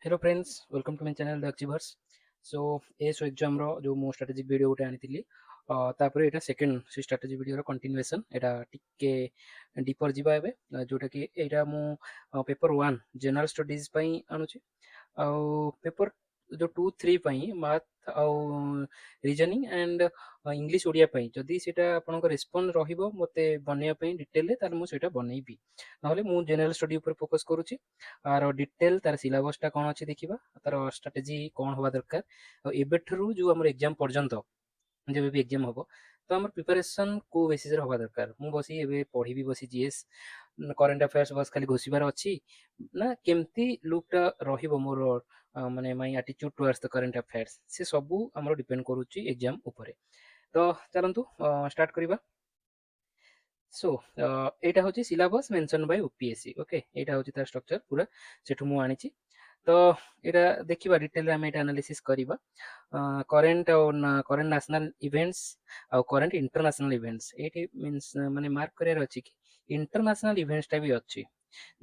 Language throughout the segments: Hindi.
Hello friends, welcome to my channel the achievers. So एसो एग्जाम रो जो मो स्ट्रेटेजिक वीडियो गोटे आनी तापर एटा सेकंड से स्ट्रेटेजी वीडियो रो कंटिन्यूएशन एटा टिके डीपर जीवा एबे जोटा कि एटा मु पेपर 1 जनरल स्टडीज पई आनुची पेपर जो 2 3 पई math reasoning and English Odia पई जदी सेटा आपनको रिस्पोंड रहिबो मते बनेया पई डिटेल रे तार मु सेटा बनेइबी नहले मु जनरल स्टडी ऊपर फोकस करूची आर डिटेल तार सिलेबसटा कौन अच्छी देखा तार स्ट्राटेजी कौन हवा दरकार एबेठू जो आम एग्जाम पर्यंत जब भी एग्जाम हम तो आम प्रिपारेसन को बेसीस हवा दरकार मु बसी एबे पढ़ी बसी जीएस करेन्ट अफेयर्स बस खाली घोषिबार अच्छी ना केमती लुकटा रहिबो मोर माने my attitude towards the current affairs से सबू आमर डिपेंड करूची एग्जाम उपरे। तो चलतु स्टार्ट करबा। सो एटा हूँ syllabus mention by UPSC. Okay, एटा हूँ तार स्ट्रक्चर पूरा सेठू मु आनी तो एटा देखिबा डिटेल आम एटा एनालिसिस करबा करेंट करेंट नेशनल इवेंट्स आ करेंट इंटरनेशनल इवेंट्स एटी मींस माने मार्क करियर अछि कि इंटरनेशनल इवेंट्स टा भी अछि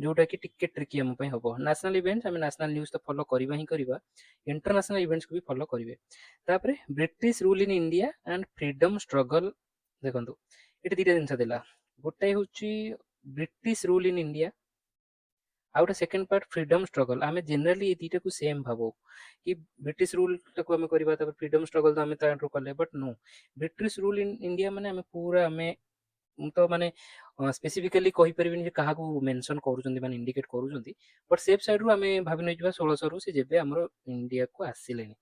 जोटा कि टिके ट्रिकी हम पय हबो। नेशनल इवेंट्स आम नेशनल न्यूज़ तो फॉलो करबा ही करबा, इंटरनेशनल इवेंट्स को भी फॉलो करिवे। तापरे British rule in India and freedom struggle देखंतु एटी दीटा जिंस देला गोटे हूँ ब्रिटिश रूल इन इंडिया आ गोटे सेकेंड पार्ट फ्रीडम स्ट्रगल आम जेनेली ये दुटा को सेम भाव कि ब्रिटिश रूल टाक आम करवा फ्रीडम स्ट्रगल तो आम कले but know British rule in India माने आम पूरा आम तो माने स्पेसिफिकली कहि परिबिनी जे काहा को मेंशन करूछन्ती माने इंडिकेट करूछन्ती बट सेफ साइड रू आम भाबि नै जबा 1600 रू से जेबे हमरो इंडिया को आसिलेनी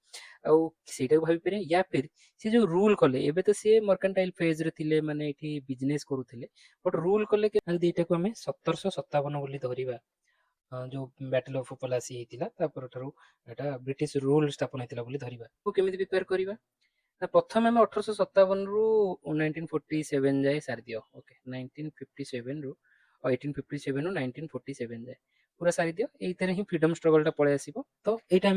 आ सेटा को भाबि परिया या फिर से जो रूल कले एबे तो से मर्केंटाइल फेज रे थिले माने एठी बिजनेस करूथिले बट रूल कले के दीटा को आम 1757 बोली धरिबा जो बैटल ऑफ पलासी हेतिला तापर ठारू एटा ब्रिटिश रूल स्थापन हेतिला बोली धरिबा को केमिति प्रिपेयर करिबा ना प्रथम आम 1857 रु 1947 जाए सारी दियो। ओके, 1957 रु 1857 रु 1947 जाए पूरा सारी दियो एइथरे ही फ्रीडम स्ट्रगल टा पळे आसीबो। तो एटा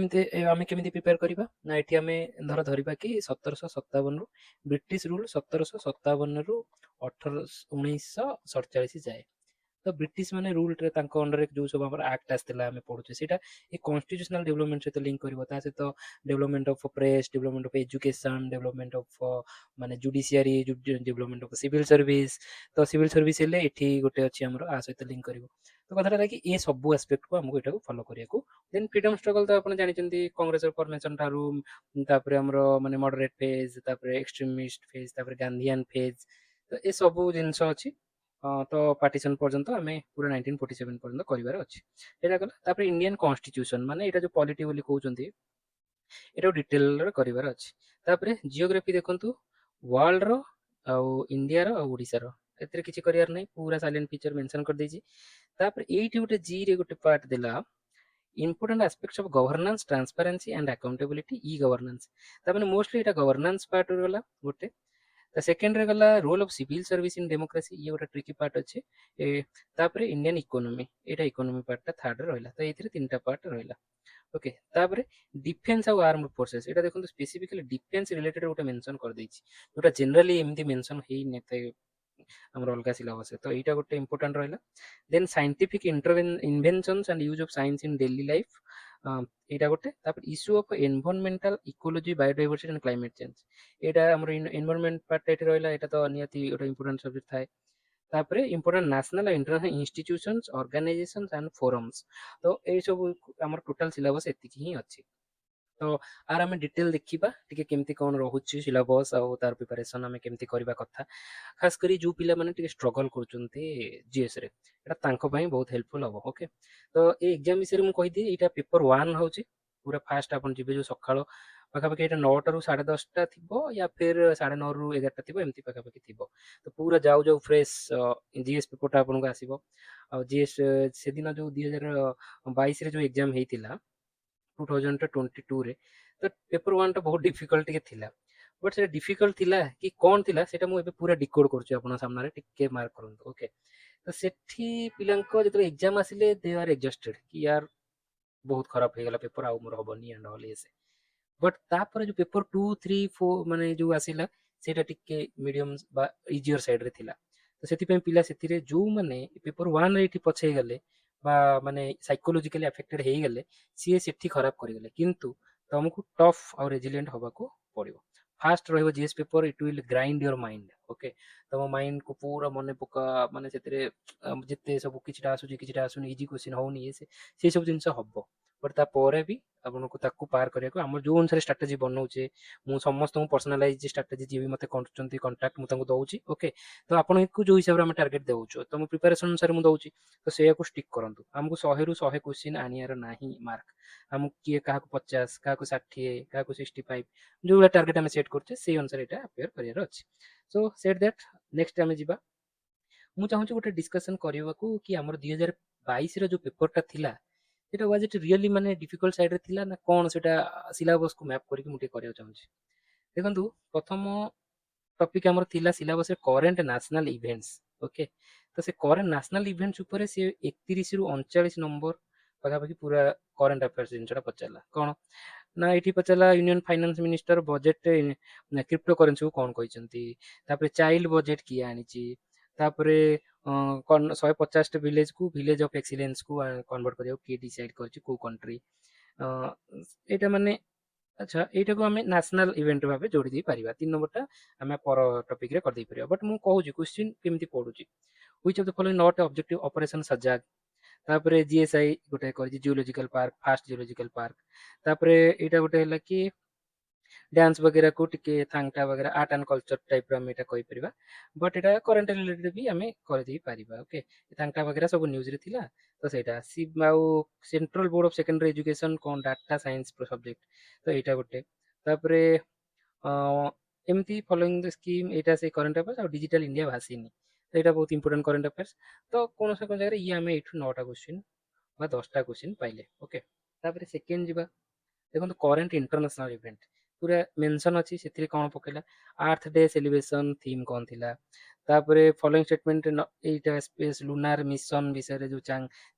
आमे केमिति प्रिपेयर करिबा ना एठी आमे धरिबा कि 1757 रु ब्रिटिश रूल 1757 रु 1947 जाए तो ब्रिटिश माने रूल रे तांको अंडर जो सब हमर एक्ट आस्तिला हमें पढुचे सेटा ए कॉन्स्टिट्यूशनल डेवलपमेंट सहित लिंक करिवो ता सहित development of press development of education development of माने judiciary development of civil service तो सिविल सर्विस हेले एठी गोटे अछि हमर आ सहित लिंक करिवो तो कथाटा कि ए सब एस्पेक्ट को हमको एटा को फॉलो करिया को देन फ्रीडम स्ट्रगल तो आपण जानि चंती कांग्रेस फॉर्मेशन थारू तापरे हमर माने मॉडरेट फेज तापरे एक्सट्रीमिस्ट फेज तापरे गांधीयन फेज तो ए सब जिंस अछि तो पार्टीशन पर्यंत आम पूरा 1947 पर्यंत कर एटा गला तापर इंडियन कॉन्स्टिट्यूशन माने एटा जो पॉलिटी बोली कहउचंती एटा डिटेल करिवार अछि तापर जियोग्राफी देखंतु वर्ल्ड रो आ इंडिया रो आ ओडिसा रो एतरे किछि करियार नै पूरा साइलेंट फीचर मेंशन कर देछि तापर एठी गोटे जी रे गोटे पार्ट देला important aspects of governance transparency and accountability e governance तापर मोस्टली एटा गवर्नेंस पार्ट गला गोटे सेकेंड रे गला role of civil service in democracy ये गोटे ट्रिकी पार्ट अच्छे तापर इंडियन इकोनॉमी एटा इकोनॉमी पार्ट थर्ड रहला तो एथिरे तीनटा पार्ट रहला। ओके, तापर डिफेंस और आर्म्ड फोर्सेस एटा देखो स्पेसिफिकली डिफेंस रिलेटेड गोटे मेंशन कर देछि जोटा जनरली एमती मेंशन हेई नेते हमर अलगा सिलेबस तो एटा गोटे इंपोर्टेंट रहला। Then scientific inventions and use of science in daily life एटा गोटे तापर issue of environmental ecology biodiversity and climate change एटा हमर एनवायरमेंट पार्ट एटा रहला एटा तो नियति गोटे इंपोर्टेंट सब्जेक्ट थाए तापरे इंपोर्टेंट नेशनल और international institutions organisations and forums तो ए सब हमर टोटल सिलेबस एतिकी ही अछि। तो आर आम डिटेल देखा टे केमती कौन रोचे सिलेबस आउ तार प्रिपरेशन आम केमती करबा कथा खास करी जो पिला माने टे स्ट्रगल करचंती जीएस रे एटा तांको पई बहुत हेल्पफुल हबो। ओके, तो ए एग्जाम विषय मु कहि दी एटा पेपर 1 होची पूरा फास्ट आपन जिबे जो सखालो पाखापाखि एटा 9 टा रु 10:30 थिबो या फिर 9:30 रु 11 थिबो एमती पाखापाखि थिबो तो पूरा जाऊ जाऊ फ्रेश जीएस पेपर टा आपन को आसीबो आ जीएस से दिन जो 2022 रे जो एग्जाम हेतिला 2022 रे तो पेपर 1 टा बहुत डिफिकल्ट के थिला बट से डिफिकल्ट थिला कि कोन थिला सेटा मु एबे पूरा डिकोड करछु आपन सामने रे टिके मार्क करंतु। ओके, तो सेठी पिलंको जतो एग्जाम आसिले दे आर एडजस्टेड कि यार बहुत खराब हो गला पेपर आ मोर हबनी एंड ऑल एसे बट तापर जो पेपर 2 3 4 माने जो आसिला सेटा टिके मीडियम बा इजियर साइड रे थिला तो सेति पे पिला सेति रे जो माने पेपर 1 रे एठी पछे गले বা ମାନେ ସାଇକୋଲୋଜିକାଲି ଆଫେକ୍ଟେଡ ହେଇଗଲେ ସିଏ ସେଠି ଖରାପ କରିଗଲେ, କିନ୍ତୁ ତମକୁ ଟଫ୍ ଆଉ ରେଜିଲିଏଣ୍ଟ ହବାକୁ ପଡିବ। ଫାଷ୍ଟ ରହିବ GS paper, it will grind your mind. Okay, ତମ ମାଇଣ୍ଡକୁ ପୁରା ମନେ ପକା, ମାନେ ସେଥିରେ ଯେତେ ସବୁ କିଛିଟା ଆସୁଛି କିଛିଟା ଆସୁନି, ଇଜି କ୍ୱେଶ୍ଚିନ୍ ହଉନି, ସେ ସବୁ ଜିନିଷ ହବ। ବଟ୍ ତାପରେ ବି ଆପଣଙ୍କୁ ତାକୁ ପାର କରିବାକୁ ଆମର ଯୋଉ ଅନୁସାରେ ଷ୍ଟ୍ରାଟେଜି ବନଉଛେ, ମୁଁ ସମସ୍ତଙ୍କୁ ପର୍ସନାଲାଇଜ ଷ୍ଟ୍ରାଟେଜି ଯିଏ ବି ମତେ କରୁଛନ୍ତି କଣ୍ଟାକ୍ଟ ମୁଁ ତାଙ୍କୁ ଦଉଛି। ଓକେ, ତ ଆପଣଙ୍କୁ ଯୋଉ ହିସାବରେ ଆମେ ଟାର୍ଗେଟ ଦେଉଛୁ, ତମ ପ୍ରିପାରେସନ ଅନୁସାରେ ମୁଁ ଦଉଛି, ତ ସେଇଆକୁ ଷ୍ଟିକ୍ କରନ୍ତୁ। ଆମକୁ 100ରୁ 100 କ୍ୱେଶ୍ଚିନ୍ ଆଣିବାର ନାହିଁ ମାର୍କ। ଆମକୁ କିଏ କାହାକୁ 50, କାହାକୁ 60, କାହାକୁ 65, ଯୋଉଭଳିଆ ଟାର୍ଗେଟ ଆମେ ସେଟ୍ କରୁଛେ ସେଇ ଅନୁସାରେ ଏଇଟା ଆପିୟର କରିବାର ଅଛି। ସୋ ସେଟ୍ ଦ୍ୟାଟ୍, ନେକ୍ସଟ ଆମେ ଯିବା। ମୁଁ ଚାହୁଁଛି ଗୋଟେ ଡିସ୍କସନ କରିବାକୁ କି ଆମର 2022ର ଯୋଉ ପେପରଟା ଥିଲା ସେଟା ୱାଜ ଇଟ୍ ରିଅଲି ମାନେ ଡିଫିକଲ୍ଟ ସାଇଡରେ ଥିଲା ନା କଣ, ସେଟା ସିଲାବସକୁ ମ୍ୟାପ୍ କରିକି ମୁଁ ଟିକେ କରିବାକୁ ଚାହୁଁଛି। ଦେଖନ୍ତୁ, ପ୍ରଥମ ଟପିକ ଆମର ଥିଲା ସିଲାବସରେ କରେଣ୍ଟ ନ୍ୟାସନାଲ ଇଭେଣ୍ଟସ। ଓକେ, ତ ସେ କରେଣ୍ଟ ନ୍ୟାସନାଲ ଇଭେଣ୍ଟସ ଉପରେ ସେ 31ରୁ 39 ନମ୍ବର ପାଖାପାଖି ପୁରା କରେଣ୍ଟ ଆଫେୟାର୍ସ ଜିନିଷଟା ପଚାରିଲା। କଣ ନା ଏଠି ପଚାରିଲା union finance minister budget crypto କରେନ୍ସିକୁ କଣ କହିଛନ୍ତି, ତାପରେ ଚାଇଲ୍ଡ ବଜେଟ କିଏ ଆଣିଛି, ତାପରେ 150ଟା ଭିଲେଜକୁ ଭିଲେଜ ଅଫ ଏକ୍ସିଲେନ୍ସକୁ କନଭର୍ଟ କରିବାକୁ କିଏ ଡିସାଇଡ କରିଛି, କୋଉ କଣ୍ଟ୍ରି। ଏଇଟା ମାନେ ଆଚ୍ଛା, ଏଇଟାକୁ ଆମେ ନ୍ୟାସନାଲ ଇଭେଣ୍ଟ ଭାବେ ଯୋଡ଼ି ଦେଇ ପାରିବା। 3 ନମ୍ବରଟା ଆମେ ପର ଟପିକରେ କରିଦେଇ ପାରିବା। ବଟ୍ ମୁଁ କହୁଛି କ୍ୱେଶ୍ଚିନ୍ କେମିତି ପଡୁଛି। Which of the following not objective operation Sajag, ତାପରେ ଜିଏସ୍ଆଇ ଗୋଟେ କରିଛି geological park, first geological park. ତାପରେ ଏଇଟା ଗୋଟେ ହେଲା କି ଡ୍ୟାନ୍ସ ବଗେରାକୁ ଟିକେ ଥାଙ୍ଗଟା ବଗେରା ଆର୍ଟ ଆଣ୍ଡ କଲଚର ଟାଇପର ଆମେ ଏଇଟା କହିପାରିବା। ବଟ୍ ଏଇଟା କରେଣ୍ଟ ରିଲେଟେଡ ବି ଆମେ କରିଦେଇ ପାରିବା। ଓକେ, ଥାଙ୍ଗଟା ବଗେରା ସବୁ ନ୍ୟୁଜରେ ଥିଲା, ତ ସେଇଟା ଆଉ central board of secondary education କଣ ଡାଟା ସାଇନ୍ସ ସବଜେକ୍ଟ, ତ ଏଇଟା ଗୋଟେ। ତାପରେ ଏମିତି ଫଲୋଇଂ ଦ ସ୍କିମ୍, ଏଇଟା ସେଇ କରେଣ୍ଟ ଆଫେୟାର୍ସ। ଆଉ ଡିଜିଟାଲ ଇଣ୍ଡିଆ ଭାସିନି, ତ ଏଇଟା ବହୁତ ଇମ୍ପୋର୍ଟାଣ୍ଟ କରେଣ୍ଟ ଆଫେୟାର୍ସ। ତ କୌଣସି କୋଉ ଜାଗାରେ ଇଏ ଆମେ ଏଇଠୁ 9ଟା କ୍ୱେଶ୍ଚିନ୍ ବା 10ଟା କ୍ୱେଶ୍ଚିନ୍ ପାଇଲେ। ଓକେ, ତାପରେ ସେକେଣ୍ଡ ଯିବା। ଦେଖନ୍ତୁ, କରେଣ୍ଟ ଇଣ୍ଟରନ୍ୟାସନାଲ ଇଭେଣ୍ଟ ପୁରା ମେନସନ ଅଛି, ସେଥିରେ କଣ ପକେଇଲା, ଆର୍ଥ ଡେ ସେଲିବ୍ରେସନ ଥିମ୍ କଣ ଥିଲା, ତାପରେ ଫଲୋଇଂ ଷ୍ଟେଟମେଣ୍ଟ ଏଇଟା ସ୍ପେସ୍ ଲୁନାର ମିଶନ ବିଷୟରେ ଯୋଉ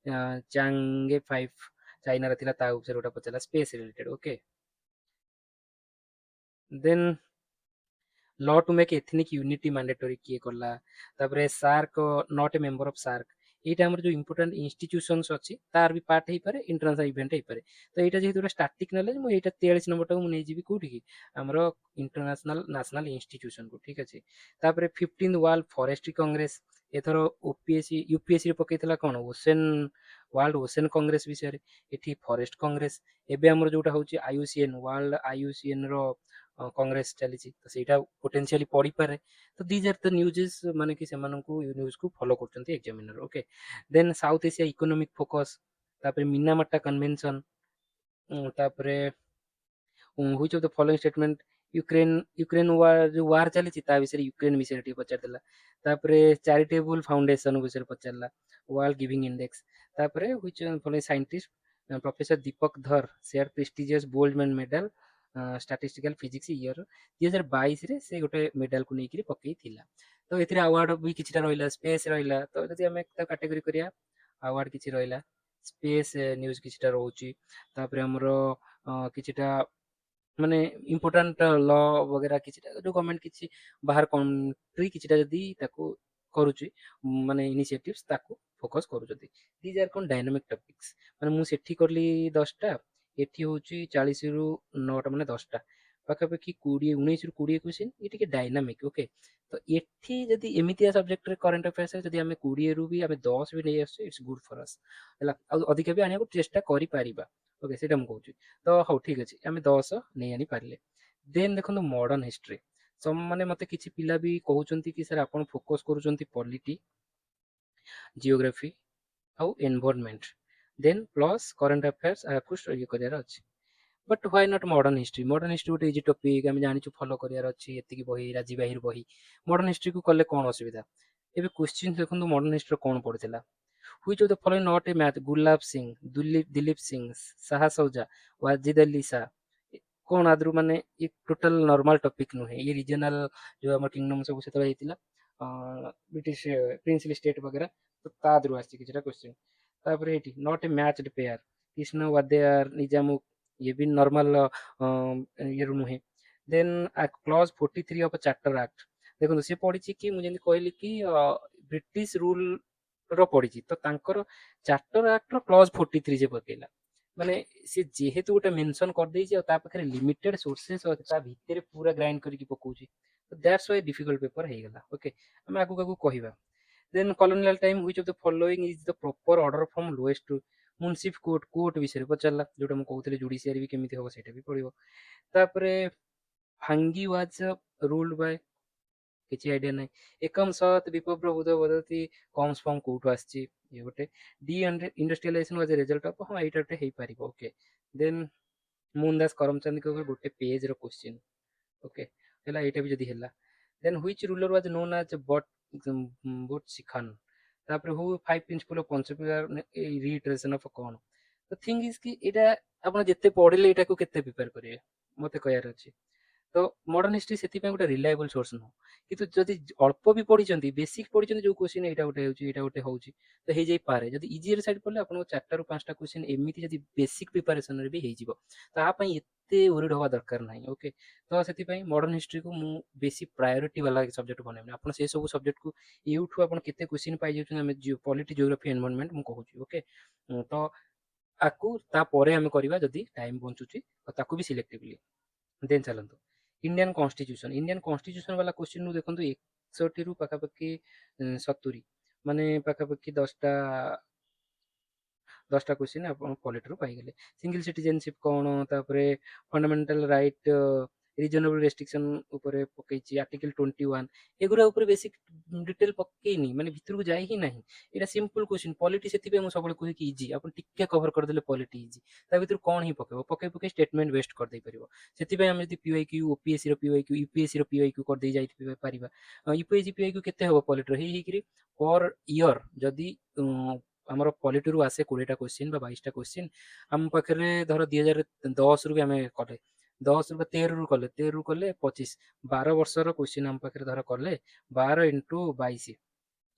ଚାଙ୍ଗେ 5 ଚାଇନାର ଥିଲା ତା ଉପରେ ଗୋଟେ ପଚାରିଲା space related. Okay, then law to make ethnic unity mandatory କିଏ କଲା, ତାପରେ SAARC not a member of SAARC. ଏଇଟା ଆମର ଯୋଉ ଇମ୍ପୋର୍ଟାଣ୍ଟ ଇନଷ୍ଟିଟ୍ୟୁସନସ ଅଛି ତାର ବି ପାର୍ଟ ହେଇପାରେ, ଇଣ୍ଟରନ୍ୟାସନାଲ ଇଭେଣ୍ଟ ହେଇପାରେ। ତ ଏଇଟା ଯେହେତୁ ଗୋଟେ ଷ୍ଟାଟିକ ନଲେଜ, ମୁଁ ଏଇଟା 43 ନମ୍ବରଟାକୁ ମୁଁ ନେଇଯିବି କୋଉଠିକି, ଆମର ଇଣ୍ଟରନ୍ୟାସନାଲ ନ୍ୟାସନାଲ ଇନଷ୍ଟିଟ୍ୟୁସନକୁ। ଠିକ ଅଛି, ତାପରେ 15th ୱାର୍ଲଡ ଫରେଷ୍ଟ୍ରି କଂଗ୍ରେସ, ଏଥର ଓପିଏସସି ୟୁପିଏସସି ରେ ପକେଇଥିଲା କଣ ଓସେନ, ୱାର୍ଲଡ ଓସେନ କଂଗ୍ରେସ ବିଷୟରେ, ଏଠି ଫରେଷ୍ଟ କଂଗ୍ରେସ। ଏବେ ଆମର ଯୋଉଟା ହଉଛି ଆଇୟୁସିଏନ, ୱାର୍ଲଡ ଆଇୟୁସିଏନ ର କଂଗ୍ରେସ ଚାଲିଛି, ତ ସେଇଟା ପୋଟେନ୍ସିଆଲି ପଡିପାରେ। ତ ଦିଜ୍ ଆର୍ ଦ ନ୍ୟୁଜେସ୍, ମାନେ କି ସେମାନଙ୍କୁ ନ୍ୟୁଜକୁ ଫଲୋ କରୁଛନ୍ତି ଏକ୍ସାମିନର। ଓକେ, ଦେନ୍ ସାଉଥ ଏସିଆ ଇକୋନୋମିକ ଫୋକସ, ତାପରେ ମିନାମାଟା କନଭେନସନ, ତାପରେ which of the following statement, Ukraine ଯୋଉ ୱାର ଚାଲିଛି ତା ବିଷୟରେ ୟୁକ୍ରେନ ବିଷୟରେ ଟିକେ ପଚାରିଦେଲା। ତାପରେ ଚାରିଟେବୁଲ ଫାଉଣ୍ଡେସନ ବିଷୟରେ ପଚାରିଲା, ୱାର୍ଲଡ ଗିଭିଂ ଇଣ୍ଡେକ୍ସ। ତାପରେ which following scientist professor Deepak Dhar share prestigious Boltzmann medal statistical physics year 2022ରେ ସେ ଗୋଟେ ମେଡାଲକୁ ନେଇକିରି ପକେଇଥିଲା। ତ ଏଥିରେ ଆୱାର୍ଡ ବି କିଛିଟା ରହିଲା, ସ୍ପେସ୍ ରହିଲା। ତ ଯଦି ଆମେ ତାକୁ କାଟେଗୋରୀ କରିବା, ଆୱାର୍ଡ କିଛି ରହିଲା, ସ୍ପେସ୍ ନ୍ୟୁଜ କିଛିଟା ରହୁଛି, ତାପରେ ଆମର କିଛିଟା ମାନେ ଇମ୍ପୋର୍ଟାଣ୍ଟ ଲ ବଗେରା କିଛିଟା ଯୋଉ ଗଭର୍ଣ୍ଣମେଣ୍ଟ କିଛି ବାହାର କଣ୍ଟ୍ରି କିଛିଟା ଯଦି ତାକୁ କରୁଛି, ମାନେ ଇନିସିଏଟିଭସ ତାକୁ ଫୋକସ କରୁଛନ୍ତି। ଦିଜ୍ ଆର୍ କଣ ଡାଇନାମିକ ଟପିକ୍ସ, ମାନେ ମୁଁ ସେଠି କଲି 10ଟା, ଏଠି ହଉଛି 40ରୁ 9ଟା, ମାନେ 10ଟା ପାଖାପାଖି 19ରୁ 20 କ୍ୱେଶ୍ଚିନ୍, ଏ ଟିକେ ଡାଇନାମିକ। ଓକେ, ତ ଏଠି ଯଦି ଏମିତିଆ ସବଜେକ୍ଟରେ କରେଣ୍ଟ ଆଫେୟାର୍ସ ଯଦି ଆମେ 20ରୁ ବି ଆମେ 10 ବି ନେଇ ଆସୁଛେ, ଇଟ୍ସ ଗୁଡ୍ ଫର ଅସ୍ ହେଲା। ଆଉ ଅଧିକା ବି ଆଣିବାକୁ ଚେଷ୍ଟା କରିପାରିବା। ଓକେ, ସେଇଟା ମୁଁ କହୁଛି। ତ ହଉ ଠିକ ଅଛି, ଆମେ 10 ନେଇ ଆଣି ପାରିଲେ। ଦେନ୍ ଦେଖନ୍ତୁ ମଡର୍ଣ୍ଣ ହିଷ୍ଟ୍ରି, ମାନେ ମତେ କିଛି ପିଲା ବି କହୁଛନ୍ତି କି ସାର୍ ଆପଣ ଫୋକସ କରୁଛନ୍ତି ପଲିଟି, ଜିଓଗ୍ରାଫି ଆଉ environment, then plus current affairs ଆକୁ ଇଏ କରିବାର ଅଛି। But why not modern history? Modern history ଗୋଟେ ଇଜି ଟପିକ୍, ଆମେ ଜାଣିଛୁ ଫଲୋ କରିବାର ଅଛି, ଏତିକି ବହି ରାଜୀବ ବାହିର ବହି। ମଡର୍ଣ୍ଣ ହିଷ୍ଟ୍ରିକୁ କଲେ କଣ ଅସୁବିଧା? ଏବେ କ୍ୱେଶ୍ଚିନ୍ ଦେଖନ୍ତୁ, ମଡର୍ଣ୍ଣ ହିଷ୍ଟ୍ରି କଣ ପଡିଥିଲା, which of the following not a math, Gulab Singh, Dilip Singh, Shah Shuja, Wajid Ali Shah. କଣ ଆଦ୍ରୁ ମାନେ ଏ ଟୋଟାଲ ନର୍ମାଲ ଟପିକ ନୁହେଁ, ଏ ରିଜନାଲ ଯୋଉ ଆମର କିଙ୍ଗଡମ ସବୁ ସେତେବେଳେ ହେଇଥିଲା, ବ୍ରିଟିଶ ପ୍ରିନ୍ସଲି ଷ୍ଟେଟ ବଗେରା, ତ ତା ଦେହରୁ ଆସିଛି କିଛିଟା କ୍ୱେଶ୍ଚିନ୍। ତାପରେ ଏଇଠି ନଟ୍ ଏ ମ୍ୟାଚଡ ପେୟାର, କୃଷ୍ଣ ୱାଦେୟାର ନିଜାମୁକ, ଇଏ ବି ନର୍ମାଲ ଇଏରୁ ନୁହେଁ। ଦେନ୍ କ୍ଲଜ 43 ଅଫ ଚାର୍ଟର ଆକ୍ଟ, ଦେଖନ୍ତୁ ସେ ପଢିଛି କି ମୁଁ ଯେମିତି କହିଲି କି ବ୍ରିଟିଶ ରୁଲ ର ପଡିଛି ତ ତାଙ୍କର ଚାର୍ଟର ଆକ୍ଟର କ୍ଲଜ 43 ଯେ ପକେଇଲା ମାନେ ସେ ଯେହେତୁ ଗୋଟେ ମେନସନ କରିଦେଇଛି ଆଉ ତା ପାଖରେ ଲିମିଟେଡ ସୋର୍ସେସ ଅଛି ତା ଭିତରେ ପୁରା ଗ୍ରାଇଣ୍ଡ କରିକି ପକଉଛି ଦ୍ୟାଟ୍ସ ୱାଇ ଡିଫିକଲ୍ଟ ପେପର ହେଇଗଲା ଓକେ ଆମେ ଆଗକୁ ଆଗକୁ କହିବା then colonial time which of the following is the proper order from lowest to munsif court ବିଷୟରେ ପଚାରିଲା ଯୋଉଟା ମୁଁ କହୁଥିଲି ଜୁଡିସିଆରି ବି କେମିତି ହବ ସେଇଟା ବି ପଡିବ ତାପରେ ଭାଙ୍ଗି ୱାଜ ରୁଲ୍ଡ ବାଇ କିଛି ଆଇଡିଆ ନାହିଁ ଏକମ ସତ ବିପ୍ଳବ ବୁଧ ବଦତି କମ୍ସ ଫର୍ମ କୋଉଠୁ ଆସିଛି ଇଏ ଗୋଟେ deindustrialisation was a result of ହଁ ଏଇଟା ଗୋଟେ ହେଇପାରିବ ଓକେ ଦେନ୍ ମୋହନ ଦାସ କରମଚନ୍ଦଙ୍କ ଉପରେ ଗୋଟେ ପେଜ ର କ୍ୱେଶ୍ଚିନ୍ ଓକେ ହେଲା ଏଇଟା ବି ଯଦି ହେଲା ଦେନ୍ ହ୍ୱିଚ୍ ରୁଲର ୱାଜ ନୋନ୍ ଆଜ ବଟ ଶିଖାନ ତାପରେ ହୁ ଫାଇଭ ପ୍ରିନ୍ସିପଲ ଅଫ ପଞ୍ଚପିଲାର ରିଇଟରେସନ ଅଫ କଣ ତ ଥିଙ୍ଗ ଇଜ କି ଏଇଟା ଆପଣ ଯେତେ ପଢିଲେ ଏଇଟାକୁ କେତେ ପ୍ରିପେୟାର କରିବେ ମତେ କହିବାର ଅଛି ତ ମଡର୍ନ ହିଷ୍ଟ୍ରି ସେଥିପାଇଁ ଗୋଟେ ରିଲାଏବଲ ସୋର୍ସ ନୁହଁ କିନ୍ତୁ ଯଦି ଅଳ୍ପ ବି ପଢିଛନ୍ତି ବେସିକ ପଢିଛନ୍ତି ଯୋଉ କ୍ୱେଶ୍ଚିନ୍ ଏଇଟା ଗୋଟେ ହେଉଛି ଏଇଟା ଗୋଟେ ହଉଛି ତ ହେଇଯାଇପାରେ ଯଦି ଇଜିର ସାଇଡ୍ ପଢିଲେ ଆପଣଙ୍କୁ 4ଟାରୁ 5ଟା କ୍ୱେଶ୍ଚିନ୍ ଏମିତି ଯଦି ବେସିକ ପ୍ରିପାରେସନରେ ବି ହେଇଯିବ ତା ପାଇଁ ଏତେ ଓରିଡ ହବା ଦରକାର ନାହିଁ ଓକେ ତ ସେଥିପାଇଁ ମଡର୍ନ ହିଷ୍ଟ୍ରିକୁ ମୁଁ ବେଶୀ ପ୍ରାୟୋରିଟି ବାଲା ସବଜେକ୍ଟ ବନେଇବି ଆପଣ ସେ ସବୁ ସବଜେକ୍ଟକୁ ଏଇଠୁ ଆପଣ କେତେ କ୍ୱେଶ୍ଚିନ୍ ପାଇଯାଉଛନ୍ତି ଆମେ ପଲିଟି ଜିଓଗ୍ରାଫି ଏନଭାରନମେଣ୍ଟ ମୁଁ କହୁଛି ଓକେ ତ ଆକୁ ତାପରେ ଆମେ କରିବା ଯଦି ଟାଇମ ବଞ୍ଚୁଛି ତାକୁ ବି ସିଲେକ୍ଟିଭଲି ଦେନ୍ ଚାଲନ୍ତୁ ଇଣ୍ଡିଆନ କନଷ୍ଟିଚ୍ୟୁସନ ବାଲା କ୍ୱେଶ୍ଚିନ୍ ଦେଖନ୍ତୁ 61ରୁ ପାଖାପାଖି 70 ମାନେ ପାଖାପାଖି 10ଟା କ୍ୱେଶ୍ଚିନ୍ ଆପଣ ପଲିଟିରୁ ପାଇଗଲେ ସିଙ୍ଗଲ ସିଟିଜେନସିପ କଣ ତାପରେ ଫଣ୍ଡାମେଣ୍ଟାଲ ରାଇଟ୍ ରିଜନେବଲ ରେଷ୍ଟ୍ରିକ୍ସନ ଉପରେ ପକେଇଛି ଆର୍ଟିକଲ 21 ଏଗୁରା ଉପରେ ବେସିକ ଡିଟେଲ ପକେଇନି ମାନେ ଭିତରକୁ ଯାଇ ହିଁ ନାହିଁ ଏଇଟା ସିମ୍ପଲ କ୍ୱେଶ୍ଚିନ୍ ପଲିଟି ସେଥିପାଇଁ ମୁଁ ସବୁବେଳେ କୁହେ କି ଇଜି ଆପଣ ଟିକେ କଭର କରିଦେଲେ ପଲିଟି ଇଜି ତା ଭିତରୁ କଣ ହିଁ ପକେଇବ ପକେଇ ପକେଇ ଷ୍ଟେଟମେଣ୍ଟ ବେଷ୍ଟ କରିଦେଇ ପାରିବ ସେଥିପାଇଁ ଆମେ ଯଦି ପିୱାଇକ୍ୟୁ ଓପିଏସସି ର ପିୱାଇକ୍ୟୁ ୟୁପିଏସସି ର ପିୱାଇକ୍ୟୁ କରିଦେଇ ଯାଇଥିବେ ପାରିବା ୟୁପିଏସସି ପିୱାଇକ୍ୟୁ କେତେ ହବ ପଲିଟିର ହେଇକିରି ପର ଇୟର ଯଦି ଆମର ପଲିଟିରୁ ଆସେ 20ଟା କ୍ୱେଶ୍ଚିନ୍ ବା 22ଟା କ୍ୱେଶ୍ଚିନ୍ ଆମ ପାଖରେ ଧର 2010ରୁ ବି ଆମେ କଲେ 10ରୁ ବା 13ରୁ କଲେ 13ରୁ କଲେ 25 12 ବର୍ଷର କ୍ୱେଶ୍ଚିନ୍ ଆମ ପାଖରେ ଧର କଲେ 12 ଇଣ୍ଟୁ 22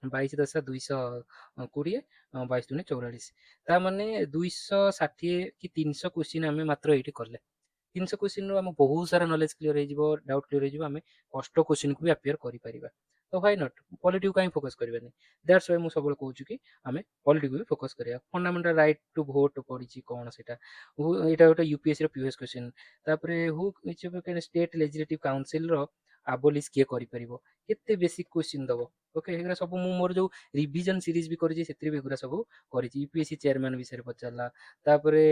22 10 220 22 ଦୁନେ 44 ତା ମାନେ 260 କି 300 କ୍ୱେଶ୍ଚିନ୍ ଆମେ ମାତ୍ର ଏଇଠି କଲେ 300 କ୍ୱେଶ୍ଚିନ୍ରୁ ଆମ ବହୁତ ସାରା ନଲେଜ କ୍ଲିୟର ହେଇଯିବ ଡାଉଟ୍ କ୍ଲିୟର ହେଇଯିବ ଆମେ କଷ୍ଟ କ୍ୱେଶ୍ଚିନ୍କୁ ବି ଆପିୟର କରିପାରିବା ତ ହ୍ୱାଇ ନଟ୍ ପଲିଟିକୁ କାହିଁ ଫୋକସ୍ କରିବାନି ଦ୍ୟାଟ୍ସ ୱାଇ ମୁଁ ସବୁବେଳେ କହୁଛି କି ଆମେ ପଲିଟିକୁ ବି ଫୋକସ୍ କରିବା ଫଣ୍ଡାମେଣ୍ଟାଲ ରାଇଟ୍ ଟୁ ଭୋଟ ପଡ଼ିଛି କ'ଣ ସେଇଟା ଏଇଟା ଗୋଟେ ୟୁପିଏସସିର ପ୍ରିଭିୟସ୍ କ୍ୱେଶ୍ଚିନ୍ ତାପରେ ଷ୍ଟେଟ୍ ଲେଜିସ୍ଲେଟିଭ୍ କାଉନସିଲର ଆବୋଲିସ୍ କିଏ କରିପାରିବ କେତେ ବେସିକ୍ କ୍ୱେଶ୍ଚିନ୍ ଦବ ଓକେ ଏଗୁରା ସବୁ ମୁଁ ମୋର ଯୋଉ ରିଭିଜନ ସିରିଜ ବି କରିଛି ସେଥିରେ ବି ଏଗୁରା ସବୁ କରିଛି ୟୁପିଏସସି ଚେୟାରମ୍ୟାନ ବିଷୟରେ ପଚାରିଲା ତାପରେ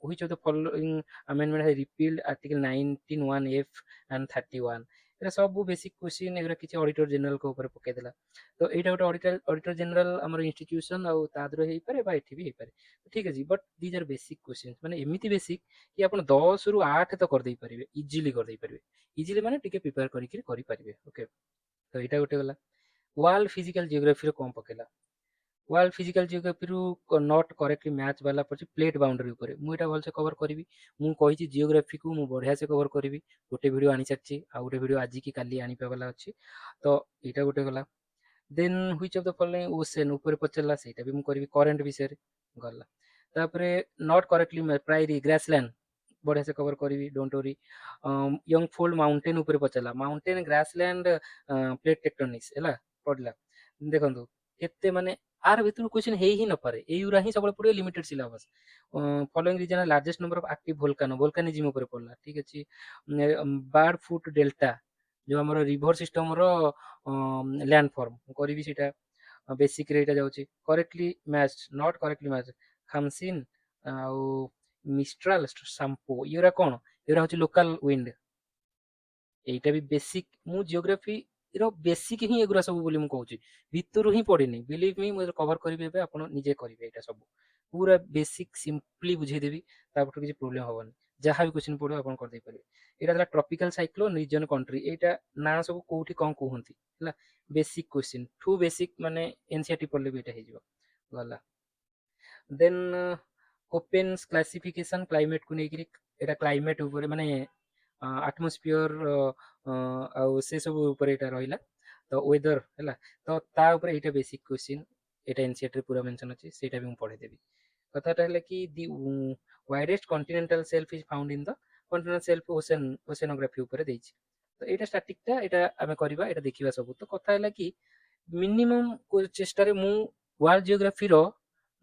which of the following amendment has repealed article 19(1)(f) and 31 ଏଗୁରା ସବୁ ବେସିକ୍ କ୍ୱେଶ୍ଚିନ୍ ଏଗୁରା କିଛି ଅଡିଟର ଜେନେରାଲଙ୍କ ଉପରେ ପକେଇଦେଲା ତ ଏଇଟା ଗୋଟେ ଅଡିଟର ଜେନେରାଲ ଆମର ଇନଷ୍ଟିଟ୍ୟୁସନ ଆଉ ତା ଦେହରେ ହେଇପାରେ ବା ଏଠି ବି ହେଇପାରେ ଠିକ ଅଛି but these are basic question ମାନେ ଏମିତି ବେସିକ୍ କି ଆପଣ 10ରୁ 8 ତ କରିଦେଇ ପାରିବେ ଇଜିଲି କରିଦେଇ ପାରିବେ ଇଜିଲି ମାନେ ଟିକେ ପ୍ରିପେୟାର କରିକି କରିପାରିବେ ଓକେ ତ ଏଇଟା ଗୋଟେ ଗଲା ୱାର୍ଲଡ ଫିଜିକାଲ ଜିଓଗ୍ରାଫିରେ କ'ଣ ପକେଇଲା ୱାର୍ଲଡ ଫିଜିକାଲ ଜିଓଗ୍ରାଫିରୁ ନଟ୍ କରେକ୍ଟଲି ମ୍ୟାଚ୍ ବାଲା ପଡ଼ିଛି ପ୍ଲେଟ୍ ବାଉଣ୍ଡରୀ ଉପରେ ମୁଁ ଏଇଟା ଭଲସେ କଭର କରିବି ମୁଁ କହିଛି ଜିଓଗ୍ରାଫିକୁ ମୁଁ ବଢ଼ିଆ ସେ କଭର କରିବି ଗୋଟେ ଭିଡ଼ିଓ ଆଣିସାରିଛି ଆଉ ଗୋଟେ ଭିଡ଼ିଓ ଆଜି କି କାଲି ଆଣିବା ବାଲା ଅଛି ତ ଏଇଟା ଗୋଟେ ଗଲା then which of the following ocean ଉପରେ ପଚାରିଲା ସେଇଟା ବି ମୁଁ କରିବି କରେଣ୍ଟ ବିଷୟରେ ଗଲା ତାପରେ ନଟ୍ କରେକ୍ଟଲି ପ୍ରାୟରି ଗ୍ରାସଲ୍ୟାଣ୍ଡ ବଢ଼ିଆ ସେ କଭର କରିବି don't worry young fold mountain ଉପରେ ପଚାରିଲା ମାଉଣ୍ଟେନ୍ ଗ୍ରାସଲ୍ୟାଣ୍ଡ ପ୍ଲେଟ୍ ଟେକ୍ଟୋନିକ୍ସ ହେଲା ପଡ଼ିଲା ଦେଖନ୍ତୁ କେତେ ମାନେ ଆର ଭିତରୁ କ୍ୱେଶ୍ଚିନ୍ ହେଇ ହିଁ ନପାରେ ଏଇଗୁରା ହିଁ ସବୁବେଳେ ପଡ଼ିବ limited syllabus following region largest number of active volcanism ଉପରେ ପଡ଼ିଲା ଠିକ ଅଛି ବାର୍ଡ ଫୁଟ ଡେଲ୍ଟା ଯୋଉ ଆମର ରିଭର ସିଷ୍ଟମର ଲ୍ୟାଣ୍ଡ ଫର୍ମ କରିବି ସେଇଟା ବେସିକରେ ଏଇଟା ଯାଉଛି correctly match not correctly match khamsin ଆଉ ମିଷ୍ଟ୍ରାଲ ସାମ୍ପୋ ଏଗୁରା କ'ଣ ଏଗୁରା ହଉଛି ଲୋକାଲ ୱିଣ୍ଡ এইটা ବି ବେସିକ୍ ମୁଁ ଜିଓଗ୍ରାଫିର ବେସିକ୍ ହିଁ ଏଗୁରା ସବୁ ବୋଲି ମୁଁ କହୁଛି ଭିତରୁ ହିଁ ପଡ଼ିନି ବିଲିଭ୍ ମି ମୁଁ କଭର କରିବି ଏବେ ଆପଣ ନିଜେ କରିବେ ଏଇଟା ସବୁ ପୁରା ବେସିକ୍ ସିମ୍ପଲି ବୁଝେଇଦେବି ତାପରଠୁ କିଛି ପ୍ରୋବ୍ଲେମ୍ ହବନି ଯାହା ବି କ୍ୱେଶ୍ଚିନ୍ ପଡ଼ିବ ଆପଣ କରିଦେଇ ପାରିବେ ଏଇଟା ହେଲା ଟ୍ରପିକାଲ ସାଇକ୍ଲୋନ ରିଜନ କଣ୍ଟ୍ରି ଏଇଟା ନାଁ ସବୁ କୋଉଠି କ'ଣ କୁହନ୍ତି ହେଲା ବେସିକ୍ କ୍ୱେଶ୍ଚିନ୍ ଠୁ ବେସିକ୍ ମାନେ ଏନସିଆରଟି ପଢ଼ିଲେ ବି ଏଇଟା ହେଇଯିବ ଗଲା ଦେନ୍ କୋପେନ୍ସ କ୍ଲାସିଫିକେସନ କ୍ଲାଇମେଟକୁ ନେଇକିରି ଏଇଟା କ୍ଲାଇମେଟ ଉପରେ ମାନେ ଆଟମୋସ୍ଫିୟର ଆଉ ସେ ସବୁ ଉପରେ ଏଇଟା ରହିଲା ତ ୱେଦର ହେଲା ତ ତା ଉପରେ ଏଇଟା ବେସିକ୍ କ୍ୱେଶ୍ଚିନ୍ ଏଇଟା ଏନସିଆରଟିରେ ପୁରା ମେନସନ୍ ଅଛି ସେଇଟା ବି ମୁଁ ପଢ଼େଇଦେବି କଥାଟା ହେଲା କି the widest continental shelf is found in the continental shelf oceanography ଉପରେ ଦେଇଛି ତ ଏଇଟା ଷ୍ଟାଟିକଟା ଏଇଟା ଆମେ କରିବା ଏଇଟା ଦେଖିବା ସବୁ ତ କଥା ହେଲା କି ମିନିମମ୍ ଚେଷ୍ଟାରେ ମୁଁ ୱାର୍ଲଡ ଜିଓଗ୍ରାଫିର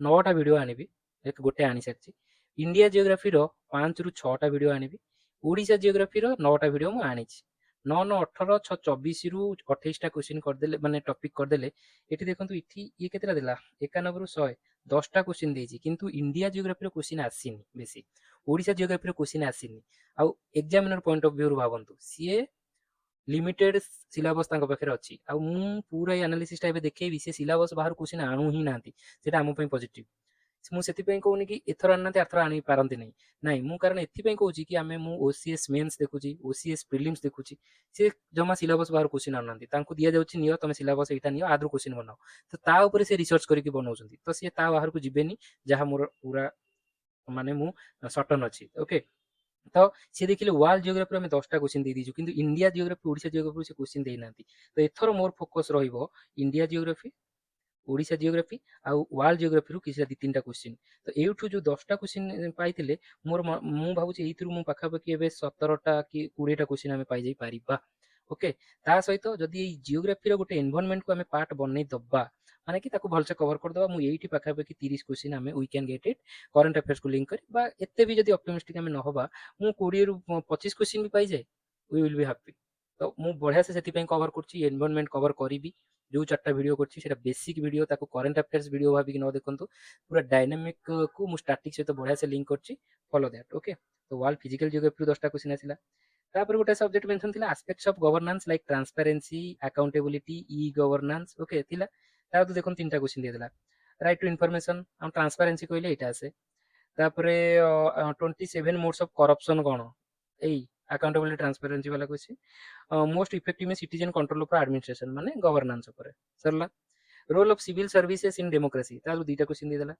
9ଟା ଭିଡ଼ିଓ ଆଣିବି, ଗୋଟେ ଆଣି ସାରିଛି। ଇଣ୍ଡିଆ ଜିଓଗ୍ରାଫିର 5ରୁ 6ଟା ଭିଡ଼ିଓ ଆଣିବି। ଓଡ଼ିଶା ଜିଓଗ୍ରାଫିର 9ଟା ଭିଡ଼ିଓ ମୁଁ ଆଣିଛି। 9 9 18 6 24ରୁ 28ଟା କ୍ୱେଶ୍ଚିନ୍ କରିଦେଲେ, ମାନେ ଟପିକ୍ କରିଦେଲେ, ଏଠି ଦେଖନ୍ତୁ ଏଠି ଇଏ କେତେଟା ଦେଲା 91ରୁ 100 10ଟା କ୍ୱେଶ୍ଚିନ୍ ଦେଇଛି, କିନ୍ତୁ ଇଣ୍ଡିଆ ଜିଓଗ୍ରାଫିର କ୍ୱେଶ୍ଚିନ୍ ଆସିନି ବେଶୀ, ଓଡ଼ିଶା ଜିଓଗ୍ରାଫିର କ୍ୱେଶ୍ଚିନ୍ ଆସିନି। ଆଉ ଏକ୍ଜାମିନର ପଏଣ୍ଟ ଅଫ ଭ୍ୟୁରୁ ଭାବନ୍ତୁ, ସିଏ লিমিটেড সিଲାବସ୍ ତାଙ୍କ ପାଖରେ ଅଛି, ଆଉ ମୁଁ ପୁରା ଏଇ ଆନାଲିସିସଟା ଏବେ ଦେଖେଇବି, ସେ ସିଲାବସ୍ ବାହାରୁ କ୍ୱେଶ୍ଚିନ୍ ଆଣୁ ହିଁ ନାହାନ୍ତି। ସେଇଟା ଆମ ପାଇଁ ପଜିଟିଭ। ମୁଁ ସେଥିପାଇଁ କହୁନି କି ଏଥର ଆଣିନାହାନ୍ତି ଆରଥର ଆଣି ପାରନ୍ତି ନାହିଁ, ନାଇଁ ମୁଁ କାରଣ ଏଥିପାଇଁ କହୁଛି କି ମୁଁ ଓସିଏସ୍ ମେନ୍ସ ଦେଖୁଛି, ଓସିଏସ୍ ପ୍ରିଲିମ୍ସ ଦେଖୁଛି, ସେ ଜମା ସିଲାବସ୍ ବାହାରୁ କ୍ୱେଶ୍ଚିନ୍ ଆଣୁନାହାନ୍ତି। ତାଙ୍କୁ ଦିଆଯାଉଛି ନିଅ ତମେ ସିଲାବସ୍ ଏଇଟା ନିଅ, ଆଦ୍ରୁ କ୍ୱେଶ୍ଚିନ୍ ବନାଅ, ତ ତା ଉପରେ ସେ ରିସର୍ଚ୍ଚ କରିକି ବନାଉଛନ୍ତି, ତ ସିଏ ତା ବାହାରକୁ ଯିବେନି, ଯାହା ମୋର ପୁରା ମାନେ ମୁଁ ସଟନ୍ ଅଛି। ଓକେ, ତ ସିଏ ଦେଖିଲେ ୱାର୍ଲଡ ଜିଓଗ୍ରାଫିରୁ ଆମେ 10ଟା କ୍ୱେଶ୍ଚିନ୍ ଦେଇ ଦେଇଛୁ, କିନ୍ତୁ ଇଣ୍ଡିଆ ଜିଓଗ୍ରାଫି ଓଡ଼ିଶା ଜିଓଗ୍ରାଫିରୁ ସେ କ୍ୱେଶ୍ଚିନ୍ ଦେଇନାହାନ୍ତି। ତ ଏଥର ମୋର ଫୋକସ୍ ରହିବ ଇଣ୍ଡିଆ ଜିଓଗ୍ରାଫି, ଓଡ଼ିଶା ଜିଓଗ୍ରାଫି ଆଉ ୱାର୍ଲଡ ଜିଓଗ୍ରାଫିରୁ କିଛି 2-3ଟା କ୍ୱେଶ୍ଚିନ୍। ତ ଏଇଠୁ ଯୋଉ 10ଟା କ୍ୱେଶ୍ଚିନ୍ ପାଇଥିଲେ, ମୁଁ ଭାବୁଛି ଏଇଥିରୁ ମୁଁ ପାଖାପାଖି ଏବେ 17ଟା କି 20ଟା କ୍ୱେଶ୍ଚିନ୍ ଆମେ ପାଇଯାଇ ପାରିବା। ଓକେ, ତା ସହିତ ଯଦି ଏଇ ଜିଓଗ୍ରାଫିର ଗୋଟେ ଏନଭାରନମେଣ୍ଟକୁ ଆମେ ପାର୍ଟ ବନେଇ ଦବା, ମାନେ କି ତାକୁ ଭଲସେ କଭର କରିଦବା, ମୁଁ ଏଇଠି ପାଖାପାଖି 30 କ୍ୱେଶ୍ଚିନ୍ ଆମେ we can get it current ଆଫେୟାର୍ସକୁ ଲିଙ୍କ କରି, ବା ଏତେ ବି ଯଦି ଅପଟିମିଷ୍ଟିକ ଆମେ ନ ହବା, ମୁଁ 20ରୁ 25 କ୍ୱେଶ୍ଚିନ୍ ବି ପାଇଯାଏ, ୱି ୱିଲ୍ ବି ହାପି। ତ ମୁଁ ବଢ଼ିଆ ସେ ସେଥିପାଇଁ କଭର କରୁଛି, ଏନଭାରନମେଣ୍ଟ କଭର କରିବି। ଯୋଉ 4ଟା ଭିଡ଼ିଓ କରିଛି ସେଟା ବେସିକ୍ ଭିଡ଼ିଓ, ତାକୁ କରେଣ୍ଟ ଆଫେୟାର୍ସ ଭିଡ଼ିଓ ଭାବିକି ନ ଦେଖନ୍ତୁ, ପୁରା ଡାଇନାମିକ କୁ ମୁଁ ଷ୍ଟାଟିକ୍ ସହିତ ବଢ଼ିଆ ସେ ଲିଙ୍କ କରିଛି, ଫଲୋ ଦ୍ୟାଟ୍। ଓକେ, ତ ୱାର୍ଲଡ ଫିଜିକାଲ ଜିଓଗ୍ରାଫିରୁ 10ଟା କ୍ୱେଶ୍ଚିନ୍ ଆସିଲା। ତାପରେ ଗୋଟେ ସବଜେକ୍ଟ ମେନସନ ଥିଲା aspects of governance like transparency, accountability, e governance. Okay, ଥିଲା। ତାର ତ ଦେଖନ୍ତୁ 3ଟା କ୍ୱେଶ୍ଚିନ୍ ଦେଇଥିଲା। ରାଇଟ୍ ଟୁ ଇନଫର୍ମେସନ, ଆଉ ଟ୍ରାନ୍ସପାରେନ୍ସି କହିଲେ ଏଇଟା ଆସେ। ତାପରେ 27 ମୋड्स ଅଫ କରପ୍ସନ କଣ, ଏଇ ଆକାଉଣ୍ଟେବିଲିଟି ଟ୍ରାନ୍ସପାରେନ୍ସି वाला question. Most effective citizen control of administration माने गवर्नेंस ऊपर सरला। Role of civil services in democracy, तार दुईटा क्वेश्चन देला।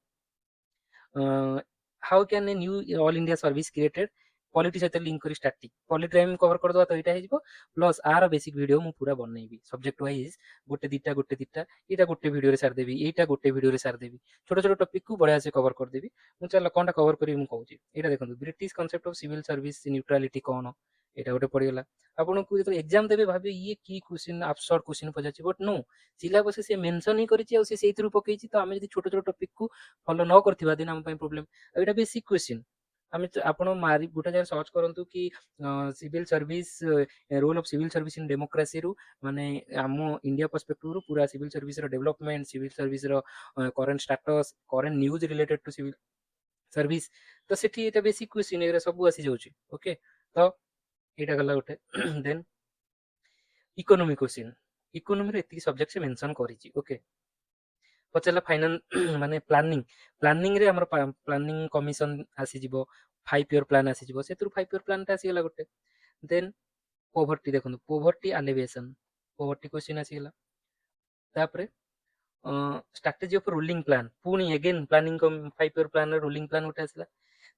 How can a new all India service created, polity सहित लिंक करी स्टैटिक पॉलिटी टाइम कवर कर दवा, तो एटा हे प्लस आर बेसिक वीडियो मु पूरा बनैबी सब्जेक्ट वाइज, गोटे दिटा एटा गोटे वीडियो रे सार देबी, एटा गोटे वीडियो रे सार देबी, छोट छोट टॉपिक को बढ़िया से कवर कर देबी। मु चल कोनटा कवर करी मु कहूची, एटा देखंतु British concept of civil service neutrality कोन, एटा गोटे पड़ीगला। आपको जो एग्जाम देबे भाबे ये की क्वेश्चन अब्सर्ड क्वेश्चन पजाची, बट नो सिलेबस से मेंशन ही करिछि, आ से सेइथरु पकेछि, तो आमे जदि छोट छोट टॉपिक को फॉलो न करथिबा दिन हम पई प्रॉब्लम। एटा बेसिक क्वेश्चन आमे आपण मारी गोटा जाय सर्च करंतु कि civil service, role of civil service in democracy रु, माने हम इंडिया पर्सपेक्टिव रु पूरा सिविल सर्विस रो डेवलपमेंट, सिविल सर्विस रो current status, current news related to civil service, तो सेठी एटा बेसिक क्वेश्चन एरा सब आसी जाउची। ओके, तो एटा गला गोटे। देन इकोनॉमी क्वेश्चन, इकोनॉमी रे एति सब्जेक्ट से मेंशन करिछि। ओके, पचला फाइनान्स माने प्लानिंग, प्लानिंग रे हमर प्लानिंग कमिशन आसी जिवो, 5 ईयर प्लान आसी जिवो, सेतरु 5 ईयर प्लान ता आसी गला गोटे। देन पोवर्टी देखंतु, पोवर्टी एलिवेशन, पोवर्टी क्वेश्चन आसी गला। तापरे स्ट्रैटेजी ऑफ रूलिंग प्लान, पुनी अगेन प्लानिंग 5 ईयर प्लान रे रूलिंग प्लान उठा आसला।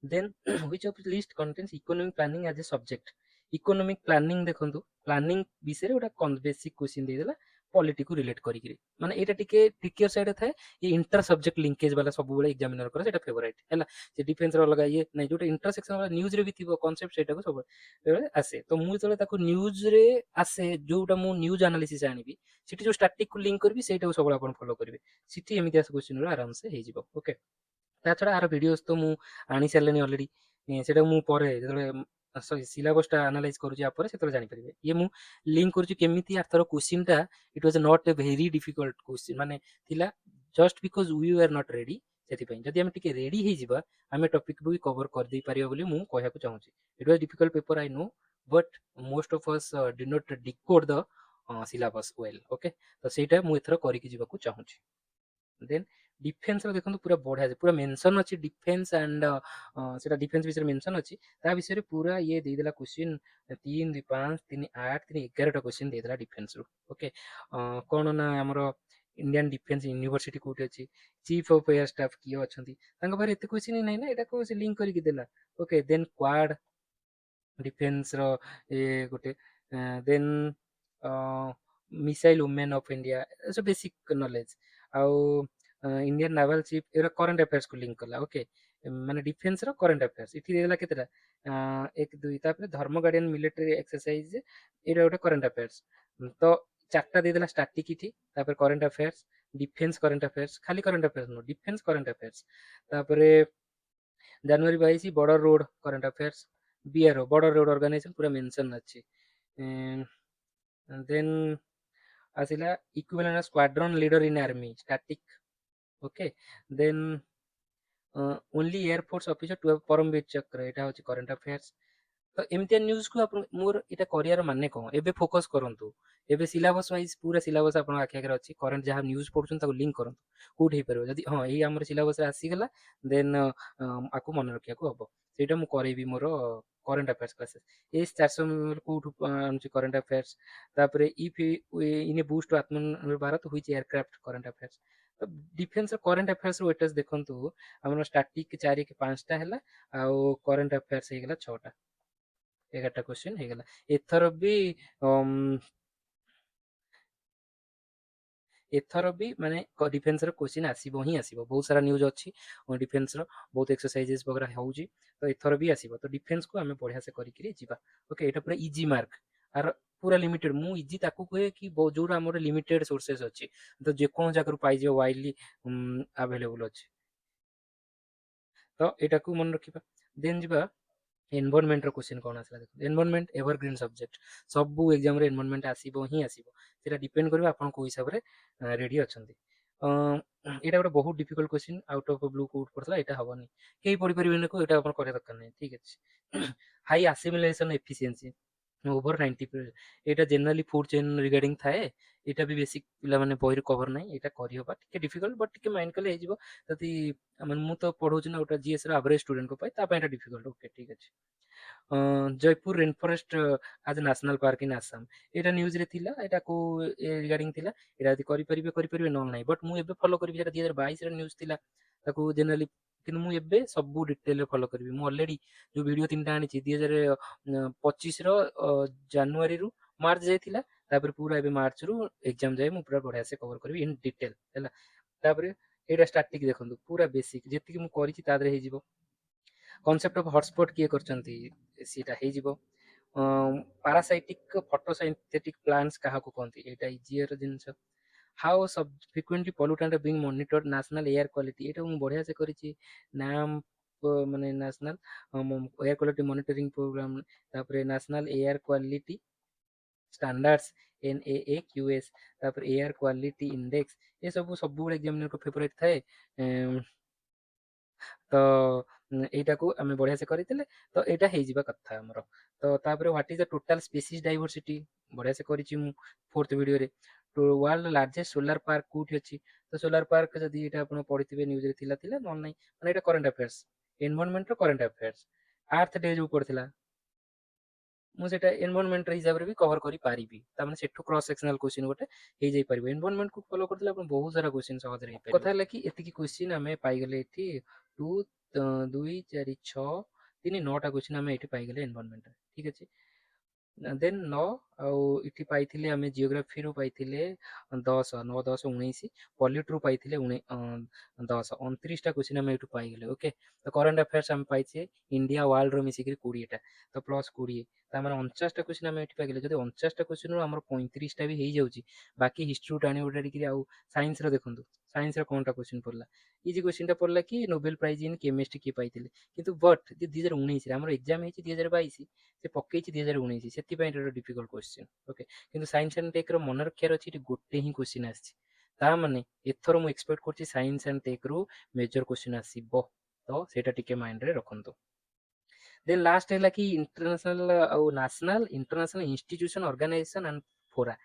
Then which of list contains economic planning as a subject, economic planning देखंतु, प्लानिंग विषय रे गोटा बेसिक क्वेश्चन दे देला पॉलिटी को रिलेट करिकरी, माने एटा टिके ट्रिकियर साइड थाए, ये इंटर सब्जेक्ट लिंकेज वाला सब बेले एग्जामिनर करे सेटा फेवरेट हैला। से डिफेंस रो लगा ये नै जोटा इंटरसेक्शन वाला न्यूज रे भी थिबो कांसेप्ट, सेटा को सब बेले आसे। तो मु जले ताको न्यूज रे आसे, जोटा मु न्यूज एनालिसिस आनिबी, सिटी जो स्टैटिक को लिंक करबी, सेटा को सब आपण फॉलो करिवे, सिटी एमितिया क्वेश्चन रो आराम से हे जिवो। ओके, ता छडा आर वीडियोस तो मु आनी सारलेनी ऑलरेडी, सेटा मु परे जले सिलेबस टा एनालाइज करूची आपरे सेतले जानि परिबे। ये मु लिंक करूची केमिति आथर क्वेश्चन टा, it was not a very difficult question, माने थिला just because we were not ready, सेति पई जदि हम टिके रेडी हे जिबा, हमें टॉपिक भी कवर कर दे परियो बोली मु कहया को चाहूची। It was difficult paper I know, but most of us did not decode the syllabus well. Okay, तो सेटा मु एथर करि कि जिबा को चाहूची। देन डिफेन्स रो देखंतु पूरा बढ़िया से पूरा मेंशन अछि डिफेन्स एंड सेटा डिफेन्स विषय मेंशन अछि, ता विषय रे पूरा ये दे देला क्वेश्चन 3 2 5 3 8 3 11 टा क्वेश्चन दे देला डिफेन्स रो। ओके, कोन ना हमरो इंडियन डिफेन्स यूनिवर्सिटी कोठी अछि, चीफ ऑफ एयर स्टाफ कियो अछंती, तांका बारे एते क्वेश्चन नै ना, एटा को से लिंक करि कि देला। ओके, देन क्वाड डिफेन्स रो ए गोटे, then missile women of India, so basic knowledge. आउ इंडियन नावल चीफ एरा करंट अफेयर्स को लिंक कला। ओके, माने डिफेन्स रो करंट अफेयर्स इथि देला केतेटा 1 2, तापर धर्म गार्डियन मिलिटरी एक्सरसाइज एरा गोटे करंट अफेयर्स। तो ଚାରିଟା ଦେଇଦେଲା ଷ୍ଟାଟିକିଟି, ତାପରେ current affairs, defence current affairs, खाली current affairs no defence current affairs, तापरे जनवरी 22 border road current affairs, BRO border road organisation पूरा मेंशन अच्छी, देन आसिला equivalent squadron leader in army static, okay, then only air force officer to Param Vir Chakra, एटा होची करेंट अफेयर्स। तो एमती न्यूज को आप मोर इटा करियर माने कौन एबे फोकस करंतु, एबे सिलेबस वाइज पूरा सिलेबस आपन आखे आगे अछि, करंट जहां न्यूज पढुछन ताको लिंक करंतु कोठ हे परबो, जदी हां एई हमर सिलेबस रे आसी गेला देन आकु मन रखिया को हबो, सेटा मु करैबी मोर करंट अफेयर्स क्लासेस एस 400 कोठ आनछि करंट अफेयर्स, तापरे if in a boost to Atmanirbhar Bharat which aircraft current affairs. तो डिफेंस करंट अफेयर्स वेटेज देखंतु हमर स्टैटिक 4 के 5 टा हैला, आ करंट अफेयर्स हे गेला 6 टा, 11टा क्वेश्चन हे गेला। एथर भी एथर भी माने डिफेन्स रो क्वेश्चन आसीबो ही आसीबो, बहुत सारा न्यूज अछि डिफेन्स रो, बहुत एक्सरसाइजेस वगैरह होउजी, तो एथर भी आसीबो। तो डिफेन्स को हमें बढ़िया से करिकरी जिबा, ओके, एटा पूरा इजी मार्क आर पूरा लिमिटेड, मु इजी ताकू कहे कि जोरा हमर लिमिटेड सोर्सेस अछि, तो जे कोन जाकर पाइ जे वाइडली अवेलेबल अछि, तो एटा को मन रखिबा। देन जिबा एनवायरनमेंट रो क्वेश्चन कोन आसला, देखो एनवायरनमेंट एवरग्रीन सब्जेक्ट, सब एग्जाम रे एनवायरनमेंट आसीबो ही आसीबो, सेटा डिपेंड करबा आपन को हिसाब रे रेडी अछंती। एटा गोटे बहुत difficult question out of blue code पड़ता, एटा हबनी केही पढ़ी परिबेन को, एटा अपन करे दरकार नै, ठीक अछि। हाई असिमिलेशन एफिशिएंसी ओवर 90%, एटा जनरली फूड चेन रिगार्डिंग थाए, एटा भी बेसिक पिला माने बहिर कवर नै, एटा करि होबा टिके डिफिकल्ट बट टिके माइंड कले हे जिवो, तति माने मु तो पढौछि ना ओटा जीएस रो एवरेज स्टूडेंट को पाइ, ता पय एटा डिफिकल्ट, ओके ठीक अछि। जयपुर रेन फॉरेस्ट आज नेशनल पार्क इन आसाम, एटा न्यूज रे थिला, एटा को रिगार्डिंग थिला, एटा यदि करि परिबे न नै, बट मु एबे फॉलो करिबि, एटा 2022 रे न्यूज थिला, ताको जनरली किन मु एबे सब डिटेल रे फॉलो करिबि। मु ऑलरेडी जो वीडियो तीनटा आनिछि 2025 रो जनवरी रु मार्च जायतिला, तापर पूरा एबे मार्च रु एग्जाम जाय मु पूरा बढ़िया से कवर करिबि इन डिटेल हैला। तापर एटा स्टैटिक देखंतु पूरा बेसिक जेति कि मु करिछि तादरे हे जिवो। कॉन्सेप्ट ऑफ हॉटस्पॉट किए करचंती सीटा हे जिवो। पैरासाइटिक फोटोसिंथेटिक प्लांट्स काहा को कहंती, एटा इजियर जिंस। हाउ सब frequently pollutant being monitored national air quality, एटा मु बढ़िया से करिछि, नाम माने national air quality monitoring programme, तापर national air quality standards NAAQS, तापर एयर क्वालिटी इंडेक्स, ये सब सब एग्जामिनर को फेवरेट थाए। तो एटा को आमे बढ़िया से करितले, तो एटा हे जिबा कथा हमरो। तो तापर what is the total species diversity बढ़िया से करिछि मु फोर्थ वीडियो रे। तो वर्ल्ड लार्जेस्ट सोलर पार्क कोठी अछि, तो सोलर पार्क जदी एटा आपण पढिथिबे न्यूज रे थिला थिला न नै, माने एटा करंट अफेयर्स, एनवायरनमेंट रो करंट अफेयर्स। अर्थ डे जो पढिथिला मु सेटा एनवायरनमेंट रे हिसाब रे भी कवर करि पारिबी, ता माने सेठु क्रॉस सेक्शनल क्वेश्चन गोटे हे जाई परिबो। एनवायरनमेंट को फॉलो करथिला आपण बहुत सारा क्वेश्चन सहज रे हे परिबो। कथा हला कि एतिकी क्वेश्चन हमें पाई गेले एठी 2 2 4 6 3 9 टा क्वेश्चन हमें एठी पाई गेले एनवायरनमेंट, ठीक अछि। देन 9 ଆଉ इठी पाइथिले हमें जियोग्राफी रो पाइथिले 10 9 10 19, पॉलिट रो पाइथिले 10 29 टा क्वेश्चन हमें एठु पाई गेले, ओके। तो करंट अफेयर्स हम पाइछे इंडिया वर्ल्ड रो मिसी के 20 टा, तो प्लस 20 ता माने 49 टा क्वेश्चन हमें एठी पाई गेले। जदि 49 टा क्वेश्चन रो हमर 35 टा भी हेई जाउची, बाकी हिस्ट्री टाणी उडाडी कि आउ साइंस रो देखंतु, साइंस रो कोनटा क्वेश्चन पड़ला, इजी क्वेश्चन टा पड़ला कि नोबेल प्राइज इन केमिस्ट्री के पाइथिले, किंतु बट 2019 रे हमर एग्जाम हेची 2022 से पकेइछि 2019, सेति पय एटा डिफिकल्ट क्वेश्चन, ओके। किंतु साइंस एंड टेक रो मन रखियार अछि, एटी गोटे ही क्वेश्चन आछि, ता माने एथरो मु एक्सपेक्ट करछि साइंस एंड टेक रो मेजर क्वेश्चन आसीबो, तो सेटा टिके माइंड रे रखंतु। देन लास्ट है कि इंटरनेशनल और national international institution organization and fora,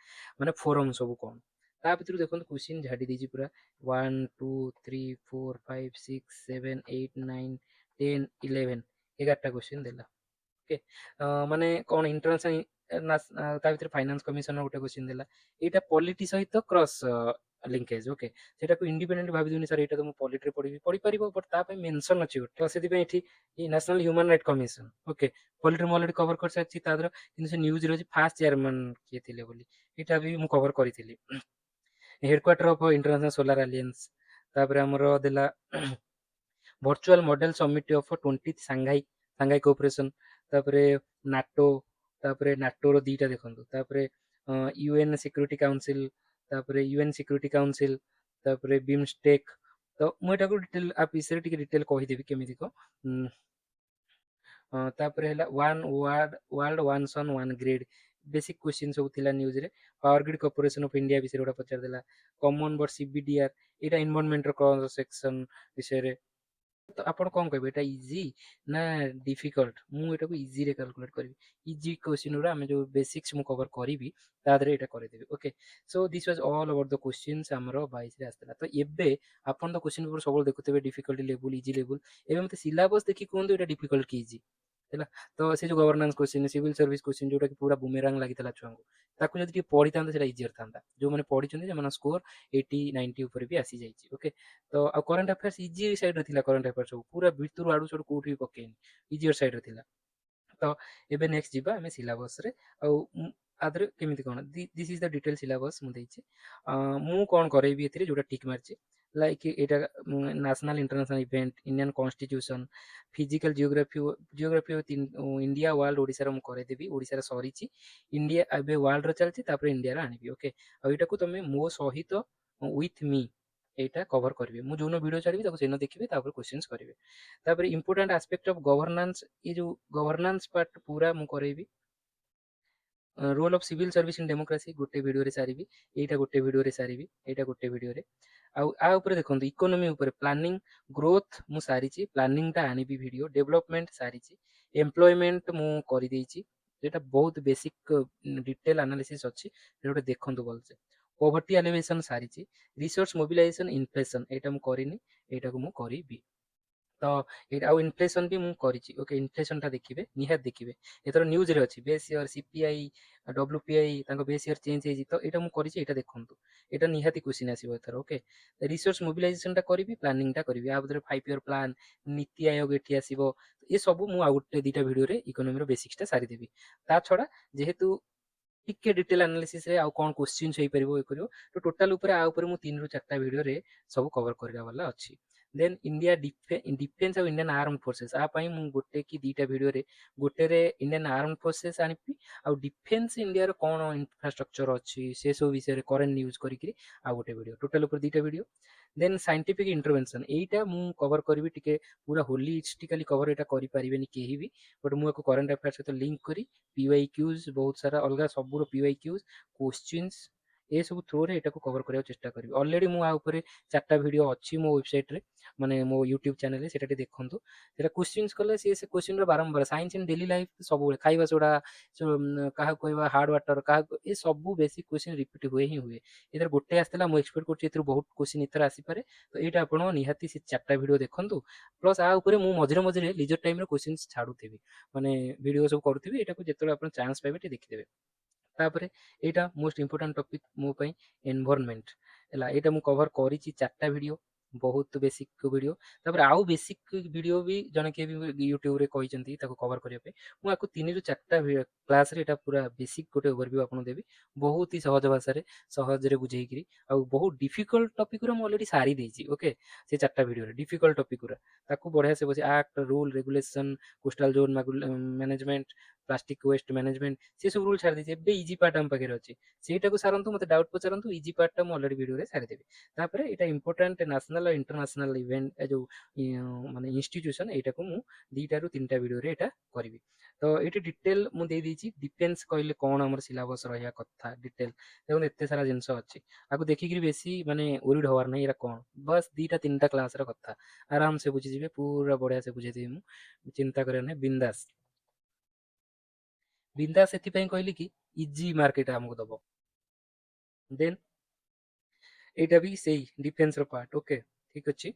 माने फोरम सब कोन, ता भितर देखो क्वेश्चन झाड़ी दीजी पूरा 1 2 3 4 5 6 7 8 9 10 11 11टा क्वेश्चन देला, ओके। माने कोन इंटरनेशनल ता भितर फाइनेंस कमिशनर गोटे क्वेश्चन देला, एटा पॉलिटी सहित क्रॉस लिंकेज, ओके। सेटा को इंडिपेंडेंट भाबि दुनी सर एटा तो मु पॉलिटी रे पढ़ी परिबो, बट ता पे मेंशन अछि गोटे, तो सेति पे एठी national human right commission, okay. Polity मु ऑलरेडी कवर कर सारछि, तादर किंतु से न्यूज रे फास्ट चेयरमैन किए थिले बोली, एटा भी मु कवर करिथिली। Headquarter of international solar alliance, तापर हमरो देला virtual model summit of 20 Shanghai Shanghai cooperation, तापर नाटो, तापर नाटो रो दीटा देखंतु, तापर यूएन सिक्योरिटी काउंसिल तापर यूएन सिक्योरिटी काउंसिल तापर बिमस्टेक तो मुझे डिटेल आप विषय डिटेल कहीदेवी केमी को तापर है one world world one sun one grid basic question सब थिला न्यूज रे power grid corporation of India विषय गोटा पचार देला common but सीबीडीआर Etah environment cross section विषय रे तो आपण कौन कहबे एटा इजी ना डिफिकल्ट मु एटा को इजी रे कैलकुलेट करबी इजी क्वेश्चन रे हम जो बेसिक्स मु कवर करबी तादरे एटा करे देबी okay so this was all about the questions हमरो 22 रे आस्तला तो एबे आपण द क्वेश्चन पेपर सबल देखुतबे डिफिकल्टी लेवल इजी लेवल एबे मते सिलेबस देखि कोन एटा डिफिकल्ट की इजी है तो से जो governance question civil service question जोटा कि पूरा बुमेरांग लागितला छुआंको ताको जदि पढ़ी था सेटा इजियर था जो मैंने पढ़ी से स्कोर 80 90 ऊपर भी आसी जाइए ओके तो आ करंट अफेयर्स इजी साइड रे थिला करंट अफेयर्स सब पूरा भितर आडू सब कोठी पकेनी इजियर साइड रे थिला तो एबे नेक्स्ट जिबा हमें सिलेबस रे आदरे केमिति कोन this is the detail syllabus मु देछि मु कोन करैबी एथिरे जोटा टिक मारछि लाइक एटा national international event Indian constitution physical geography geography India world Odisha रो मु करे देबी ओडिसा रो सरीछि इंडिया एबे वर्ल्ड रो चलछि तापर इंडिया रो आनिबी ओके आ एटा को तमे मो सहित विथ मी एटा कवर करबे मु जोनो वीडियो छाड़बी ताको सेनो देखिबे तापर क्वेश्चंस करबे तापर इंपोर्टेंट एस्पेक्ट ऑफ गवर्नेंस ये जो गवर्नेंस पार्ट पूरा मु करेबी role of civil service in democracy गोटे वीडियो रे सारिबी एटा गोटे वीडियो रे सारिबी एटा गोटे वीडियो रे आ ऊपर देखंतु इकोनॉमी ऊपर प्लानिंग ग्रोथ मु सारिची प्लानिंग टा आनिबी वीडियो डेवलपमेंट सारिची एम्प्लॉयमेंट मु करि देइची जेटा बहुत बेसिक डिटेल एनालिसिस अछि जेटा देखंतु बोलसे पॉवर्टी एलिवेशन सारिची रिसोर्स मोबिलाइजेशन इन्फ्लेशन एटा मु करिनी एटा को मु करिबी तो एटा आ इन्फ्लेशन भी मु करिची ओके इन्फ्लेशन टा देखिबे निहात देखिबे एतर न्यूज रे अछि बेस ईयर सीपीआई डब्ल्यूपीआई तांको बेस ईयर चेंज हेजी तो एटा मु करिची एटा देखंतु एटा निहाती क्वेश्चन आसीबो एथर ओके रिसोर्स मोबिलाइजेशन टा करिबी प्लानिंग टा करिबी आ बदरे 5 ईयर प्लान नीति आयोग एठी आसीबो ए सब मु आ गुटे दीटा वीडियो रे इकोनॉमी रो बेसिक्स टा सारी देबी ता छडा जेहेतु टिके डिटेल एनालिसिस रे आ कोन क्वेश्चन होई परिबो ए करियो तो टोटल ऊपर आ ऊपर मु 3 रु 4टा वीडियो रे सब कवर करला वाला अछि then India defence of Indian arm forces आ पई मु गोटे की दीटा वीडियो रे गोटे रे इंडियन आर्म फोर्सेस आनिपी आ डिफेंस इंडिया रो कोन इंफ्रास्ट्रक्चर अछि से सब विषय रे करेंट न्यूज करिकरी आ गोटे वीडियो टोटल ऊपर दीटा वीडियो देन साइंटिफिक इंटरवेंशन एटा मु कवर करबी टिके पूरा होलिस्टिकली कवर एटा करि परिबेनी केही भी बट मु एको करंट अफेयर्स सहित लिंक करी पीवाई क्यूज बहुत सारा अलग सबुर पीवाई क्यूज क्वेश्चंस ए सब थ्रू रे एटा को कवर करिया चेष्टा करबी ऑलरेडी मु आ ऊपर चारटा वीडियो अछि मो वेबसाइट रे माने मो यूट्यूब चैनल रे सेटा देखंतु सेटा क्वेश्चंस कले से क्वेश्चन रो बारंबार साइंस इन डेली लाइफ सब खाइबा सोडा काहा कहबा हार्ड वाटर काहा ए सब बेसिक क्वेश्चन रिपीट हुए ही हुए इधर गोटे आस्तला मु एक्सपेक्ट करछि इधर बहुत क्वेश्चन इधर आसी पारे तो एटा आपण निहाती से चारटा वीडियो देखंतु प्लस आ ऊपर मु मझरे मझरे लीजर टाइम रे क्वेश्चंस छाडुथिबी माने वीडियो सब करूथिबी एटा को जेतले आपण चांस पाइबे टे देखि देबे तापरे एटा मोस्ट इंपोर्टेंट टॉपिक मो पई एनवायरनमेंट एला एटा मु कवर करिछि चारटा वीडियो बहुत बेसिक वीडियो तापर आउ बेसिक वीडियो भी जने के भी यूट्यूब रे कहिसंती ताको कवर करिया पे मु आको 3 रु 4टा क्लास रे एटा पूरा बेसिक गोटे ओवरव्यू आपन देबी बहुत ही सहज भाषा रे सहज रे बुझेई करी आ बहुत डिफिकल्ट टॉपिक रे मु ऑलरेडी सारी देछि ओके से चारटा वीडियो रे डिफिकल्ट टॉपिक रे ताको बढ़िया से बसे act rule regulation coastal zone management plastic waste management से सब रूल छाड़ देछि एबे इजी पार्ट हम पाखे अछि सेटा को सारंतु मते डाउट पचारंतु इजी पार्ट ता मु ऑलरेडी वीडियो रे सारी देबी तापरे एटा इंपोर्टेंट नेशनल और इंटरनेशनल इवेंट जो माने इंस्टीट्यूशन एटा को मु दीटा रु तीनटा वीडियो रे एटा करबी तो एटी डिटेल मु दे दीची डिफेंस कहले कोन हमर सिलेबस रहया कथा डिटेल देखो एते सारा जिंस अछि आको देखि कि बेसी माने ओरिड होवार नै एरा कोन बस दीटा तीनटा क्लास रे कथा आराम से बुझि जिवे पूरा बढ़िया से बुझे देबी मु चिंता करे नै बिंदास बिंदास एथि पई कहली कि इजी मार्केट हमको दबो देन एटा भी सेही डिफेंस रो पार्ट ओके ठीक अछि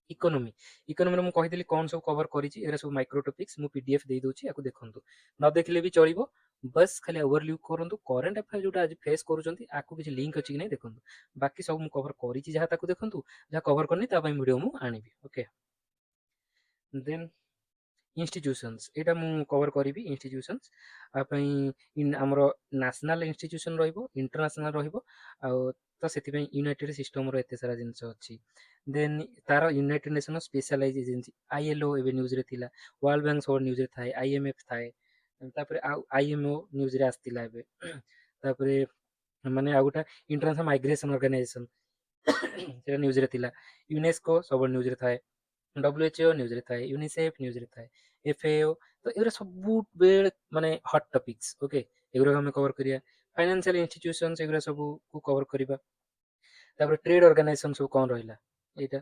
इकोनॉमी इकोनॉमी मु कहि देली कोन सब कवर करिछि एरा सब माइक्रो टॉपिक्स मु पीडीएफ दे दोछि याको देखंतु न देखले भी चलिबो बस खाली ओवरव्यू करंतु करंट अफेयर जोटा आज फेस करूचंती आको किछि लिंक अछि कि नै देखंतु बाकी सब मु कवर करिछि जहा ताको देखंतु जहा कवर करनी ता पई वीडियो मु आनिबी ओके देन इंस्टीट्यूशंस एटा मु कवर करिवि इंस्टीट्यूशंस आ पई इन हमरो नेशनल इंस्टीट्यूशन रहइबो इंटरनेशनल रहइबो आ तो सेति पई यूनाइटेड सिस्टम रो एते सारा जिंस अछि देन तार United Nation specialize agency ILO एबे न्यूज रे थिला वर्ल्ड बैंक सब न्यूज रे थाए आईएमएफ थाए तापर आईएमओ न्यूज रे आस्तिला एबे ତାପରେ ମାନେ ଆଉ ଗୋଟେ ଇଣ୍ଟରନ୍ୟାସନାଲ ମାଇଗ୍ରେସନ ଅର୍ଗାନାଇଜେସନ ସେଟା ନ୍ୟୁଜରେ ଥିଲା। ୟୁନେସ୍କୋ ସବୁବେଳେ ନ୍ୟୁଜରେ ଥାଏ, WHO ନ୍ୟୁଜରେ ଥାଏ, ୟୁନିସେଫ ନ୍ୟୁଜରେ ଥାଏ, FAO। ତ ଏଗୁରା ସବୁବେଳେ ମାନେ ହଟ୍ ଟପିକ୍ସ। ଓକେ, ଏଗୁରାକ ଆମେ କଭର କରିବା। ଫାଇନାନ୍ସିଆଲ ଇନଷ୍ଟିଟ୍ୟୁସନ୍ସ ଏଗୁରା ସବୁକୁ କଭର କରିବା। ତାପରେ ଟ୍ରେଡ୍ ଅର୍ଗାନାଇଜେସନ ସବୁ କ'ଣ ରହିଲା, ଏଇଟା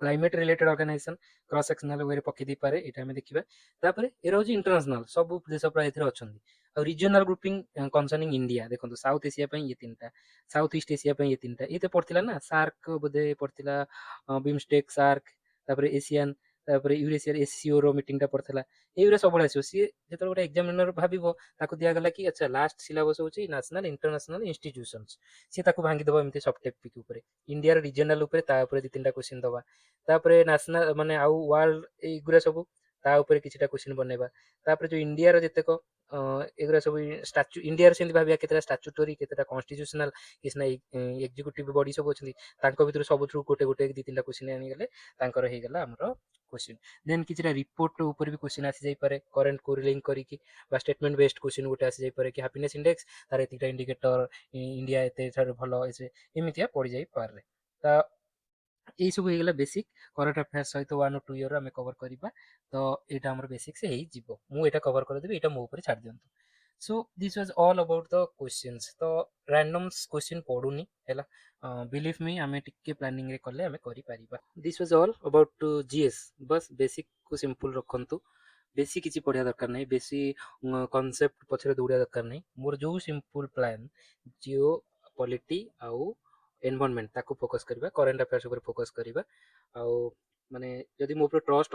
climate related organisation cross sectional ୱେରେ ପକେଇ ଦେଇପାରେ, ଏଇଟା ଆମେ ଦେଖିବା। ତାପରେ ଏରା ହଉଛି ଇଣ୍ଟରନ୍ୟାସନାଲ, ସବୁ ଦେଶ ପ୍ରାୟ ଏଥିରେ ଅଛନ୍ତି। ଆଉ ରିଜିଓନାଲ ଗ୍ରୁପିଂ କନସର୍ନିଂ ଇଣ୍ଡିଆ, ଦେଖନ୍ତୁ ସାଉଥ ଏସିଆ ପାଇଁ ଇଏ ତିନିଟା, ସାଉଥ ଇଷ୍ଟ ଏସିଆ ପାଇଁ ଇଏ ତିନିଟା, ଇଏ ତ ପଡିଥିଲା ନା, ସାର୍କ ବୋଧେ ପଡିଥିଲା, ବିମଷ୍ଟେକ୍ ସାର୍କ, ତାପରେ ଏସିଆନ୍, ତାପରେ ୟୁରେସିଆର SCO ର ମିଟିଂ ଟା ପଡିଥିଲା। ଏଇଗୁରା ସବୁବେଳେ ଆସିବ। ସିଏ ଯେତେବେଳେ ଗୋଟେ ଏକ୍ସାମିନର ଭାବିବ, ତାକୁ ଦିଆଗଲା କି ଆଚ୍ଛା ଲାଷ୍ଟ ସିଲାବସ ହଉଛି ନ୍ୟାସନାଲ ଇଣ୍ଟରନ୍ୟାସନାଲ ଇନଷ୍ଟିଟ୍ୟୁସନ୍ସ, ସିଏ ତାକୁ ଭାଙ୍ଗିଦବ ଏମିତି ସବ୍ ଟପିକ ଉପରେ, ଇଣ୍ଡିଆର ରିଜିଓନାଲ ଉପରେ ତା ଉପରେ ଦି ତିନିଟା କ୍ୱେଶ୍ଚିନ୍ ଦବା, ତାପରେ ନ୍ୟାସନାଲ ମାନେ ଆଉ ୱାର୍ଲଡ ଏଇଗୁରା ସବୁ ତା ଉପରେ କିଛିଟା କ୍ୱେଶ୍ଚିନ୍ ବନେଇବା। ତାପରେ ଯୋଉ ଇଣ୍ଡିଆର ଯେତେକ ଏଗୁରା ସବୁ ଷ୍ଟାଚୁ, ଇଣ୍ଡିଆର ସେମିତି ଭାବିବା କେତେଟା ଷ୍ଟାଚୁଟୋରୀ, କେତେଟା କନଷ୍ଟିଟ୍ୟୁସନାଲ, କିଛି ଏକ୍ଜିକ୍ୟୁଟିଭ ବଡି ସବୁ ଅଛନ୍ତି, ତାଙ୍କ ଭିତରୁ ସବୁଥିରୁ ଗୋଟେ ଗୋଟେ ଦି ତିନିଟା କ୍ୱେଶ୍ଚିନ୍ ଆଣିଗଲେ ତାଙ୍କର ହେଇଗଲା ଆମର କ୍ୱେଶ୍ଚିନ୍। ଦେନ୍ କିଛିଟା ରିପୋର୍ଟ ଉପରେ ବି କ୍ୱେଶ୍ଚିନ୍ ଆସିଯାଇପାରେ, କରେଣ୍ଟ କୁ ଲିଙ୍କ କରିକି, ବା ଷ୍ଟେଟମେଣ୍ଟ ବେସ୍ଡ କ୍ୱେଶ୍ଚିନ୍ ଗୋଟେ ଆସିଯାଇପାରେ କି ହାପିନେସ୍ ଇଣ୍ଡେକ୍ସ ତାର ଏତିକିଟା ଇଣ୍ଡିକେଟର, ଇଣ୍ଡିଆ ଏତେ ଭଲ ଏମିତିଆ ପଡିଯାଇପାରେ। ତ ଏଇ ସବୁ ହେଇଗଲା ବେସିକ। କରେଣ୍ଟ ଆଫେୟାର୍ସ ସହିତ 1 or 2 ଇୟର ଆମେ କଭର କରିବା। ତ ଏଇଟା ଆମର ବେସିକ୍ସ ହେଇଯିବ। ମୁଁ ଏଇଟା କଭର କରିଦେବି, ଏଇଟା ମୋ ଉପରେ ଛାଡ଼ି ଦିଅନ୍ତୁ। So this was all about the questions. ତ ରାଣ୍ଡମ୍ସ କ୍ୱେଶ୍ଚିନ୍ ପଡୁନି ହେଲା, ବିଲିଭ ମି, ଆମେ ଟିକେ ପ୍ଲାନିଂରେ କଲେ ଆମେ କରିପାରିବା। This was all about GS। ବସ୍ ବେସିକକୁ ସିମ୍ପଲ ରଖନ୍ତୁ, ବେଶୀ କିଛି ପଢିବା ଦରକାର ନାହିଁ, ବେଶୀ କନସେପ୍ଟ ପଛରେ ଦୌଡ଼ିବା ଦରକାର ନାହିଁ। ମୋର ଯୋଉ ସିମ୍ପଲ ପ୍ଲାନ୍, ଜିଓ ପଲିଟି ଆଉ ଏନଭାରନମେଣ୍ଟ, ତାକୁ ଫୋକସ୍ କରିବା, କରେଣ୍ଟ ଆଫେୟାର୍ସ ଉପରେ ଫୋକସ୍ କରିବା। ଆଉ ମାନେ ଯଦି ମୋ ଉପରେ ଟ୍ରଷ୍ଟ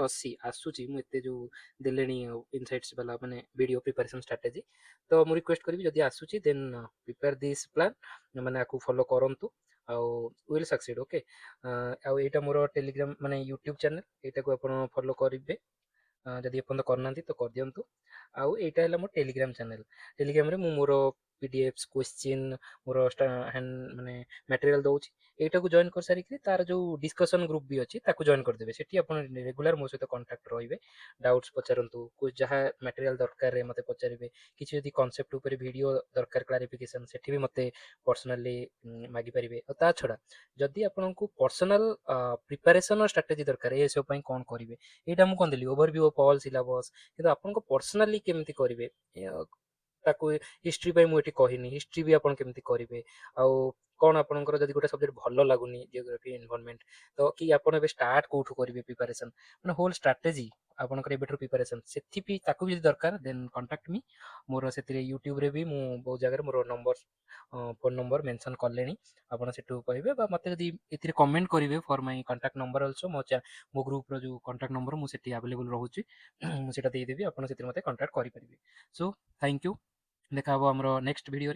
ଆସୁଛି, ମୁଁ ଏତେ ଯୋଉ ଦେଲେଣି ଇନସାଇଟ୍ସ ବାଲା ମାନେ ଭିଡ଼ିଓ ପ୍ରିପାରେସନ୍ ଷ୍ଟ୍ରାଟେଜି, ତ ମୁଁ ରିକ୍ୱେଷ୍ଟ କରିବି ଯଦି ଆସୁଛି ଦେନ୍ ପ୍ରିପେୟାର ଦିସ୍ ପ୍ଲାନ୍, ମାନେ ଆକୁ ଫଲୋ କରନ୍ତୁ ଆଉ ୱିଲ୍ ସକ୍ସିଡ୍। ଓକେ, ଆଉ ଏଇଟା ମୋର ଟେଲିଗ୍ରାମ ମାନେ ୟୁଟ୍ୟୁବ୍ ଚ୍ୟାନେଲ, ଏଇଟାକୁ ଆପଣ ଫଲୋ କରିବେ ଯଦି ଏପର୍ଯ୍ୟନ୍ତ କରିନାହାନ୍ତି ତ କରିଦିଅନ୍ତୁ। ଆଉ ଏଇଟା ହେଲା ମୋ ଟେଲିଗ୍ରାମ ଚ୍ୟାନେଲ। ଟେଲିଗ୍ରାମରେ ମୁଁ ମୋର PDFs କ୍ୱେଶ୍ଚିନ୍, ମୋର ମାନେ ମ୍ୟାଟେରିଆଲ ଦଉଛି। ଏଇଟାକୁ ଜଏନ୍ କରିସାରିକି ତାର ଯୋଉ ଡିସ୍କସନ ଗ୍ରୁପ ବି ଅଛି ତାକୁ ଜଏନ୍ କରିଦେବେ। ସେଠି ଆପଣ ରେଗୁଲାର ମୋ ସହିତ କଣ୍ଟାକ୍ଟ ରହିବେ, ଡାଉଟ୍ସ ପଚାରନ୍ତୁ, ଯାହା ମ୍ୟାଟେରିଆଲ ଦରକାର ମୋତେ ପଚାରିବେ। କିଛି ଯଦି କନସେପ୍ଟ ଉପରେ ଭିଡ଼ିଓ ଦରକାର କ୍ଲାରିଫିକେସନ, ସେଠି ବି ମୋତେ ପର୍ସନାଲି ମାଗିପାରିବେ। ଆଉ ତା ଛଡ଼ା ଯଦି ଆପଣଙ୍କୁ ପର୍ସନାଲ ପ୍ରିପାରେସନ ଷ୍ଟ୍ରାଟେଜି ଦରକାର, ଏସବୁ ପାଇଁ କ'ଣ କରିବେ, ଏଇଟା ମୁଁ କ'ଣ ଦେଲି ଓଭରଭ୍ୟୁ ଅଫ୍ ଅଲ୍ ସିଲାବସ୍। କିନ୍ତୁ ଆପଣଙ୍କୁ ପର୍ସନାଲି କେମିତି କରିବେ ତାକୁ, ହିଷ୍ଟ୍ରି ପାଇଁ ମୁଁ ଏଠି କହିନି, ହିଷ୍ଟ୍ରି ବି ଆପଣ କେମିତି କରିବେ। ଆଉ କ'ଣ ଆପଣଙ୍କର ଯଦି ଗୋଟେ ସବଜେକ୍ଟ ଭଲ ଲାଗୁନି, ଜିଓଗ୍ରାଫି, ଏନଭାରନମେଣ୍ଟ, ତ କି ଆପଣ ଏବେ ଷ୍ଟାର୍ଟ କୋଉଠୁ କରିବେ ପ୍ରିପାରେସନ୍, ମାନେ ହୋଲ୍ ଷ୍ଟ୍ରାଟେଜି ଆପଣଙ୍କର ଏବେଠାରୁ ପ୍ରିପାରେସନ୍, ସେଥିପାଇଁ ତାକୁ ବି ଯଦି ଦରକାର ଦେନ୍ କଣ୍ଟାକ୍ଟ ମି। ମୋର ସେଥିରେ ୟୁଟ୍ୟୁବରେ ବି ମୁଁ ବହୁତ ଜାଗାରେ ମୋର ନମ୍ବର, ଫୋନ୍ ନମ୍ବର ମେନସନ୍ କଲେଣି, ଆପଣ ସେଠୁ କହିବେ। ବା ମୋତେ ଯଦି ଏଥିରେ କମେଣ୍ଟ କରିବେ for my contact number also, ମୋ ଗ୍ରୁପର ଯେଉଁ କଣ୍ଟାକ୍ଟ ନମ୍ବର ମୁଁ ସେଠି ଆଭେଲେବୁଲ୍ ରହୁଛି, ମୁଁ ସେଇଟା ଦେଇଦେବି, ଆପଣ ସେଥିରେ ମୋତେ କଣ୍ଟାକ୍ଟ କରିପାରିବେ। ସୋ ଥ୍ୟାଙ୍କ ୟୁ, ଦେଖା ହେବ ଆମର ନେକ୍ସଟ ଭିଡ଼ିଓରେ।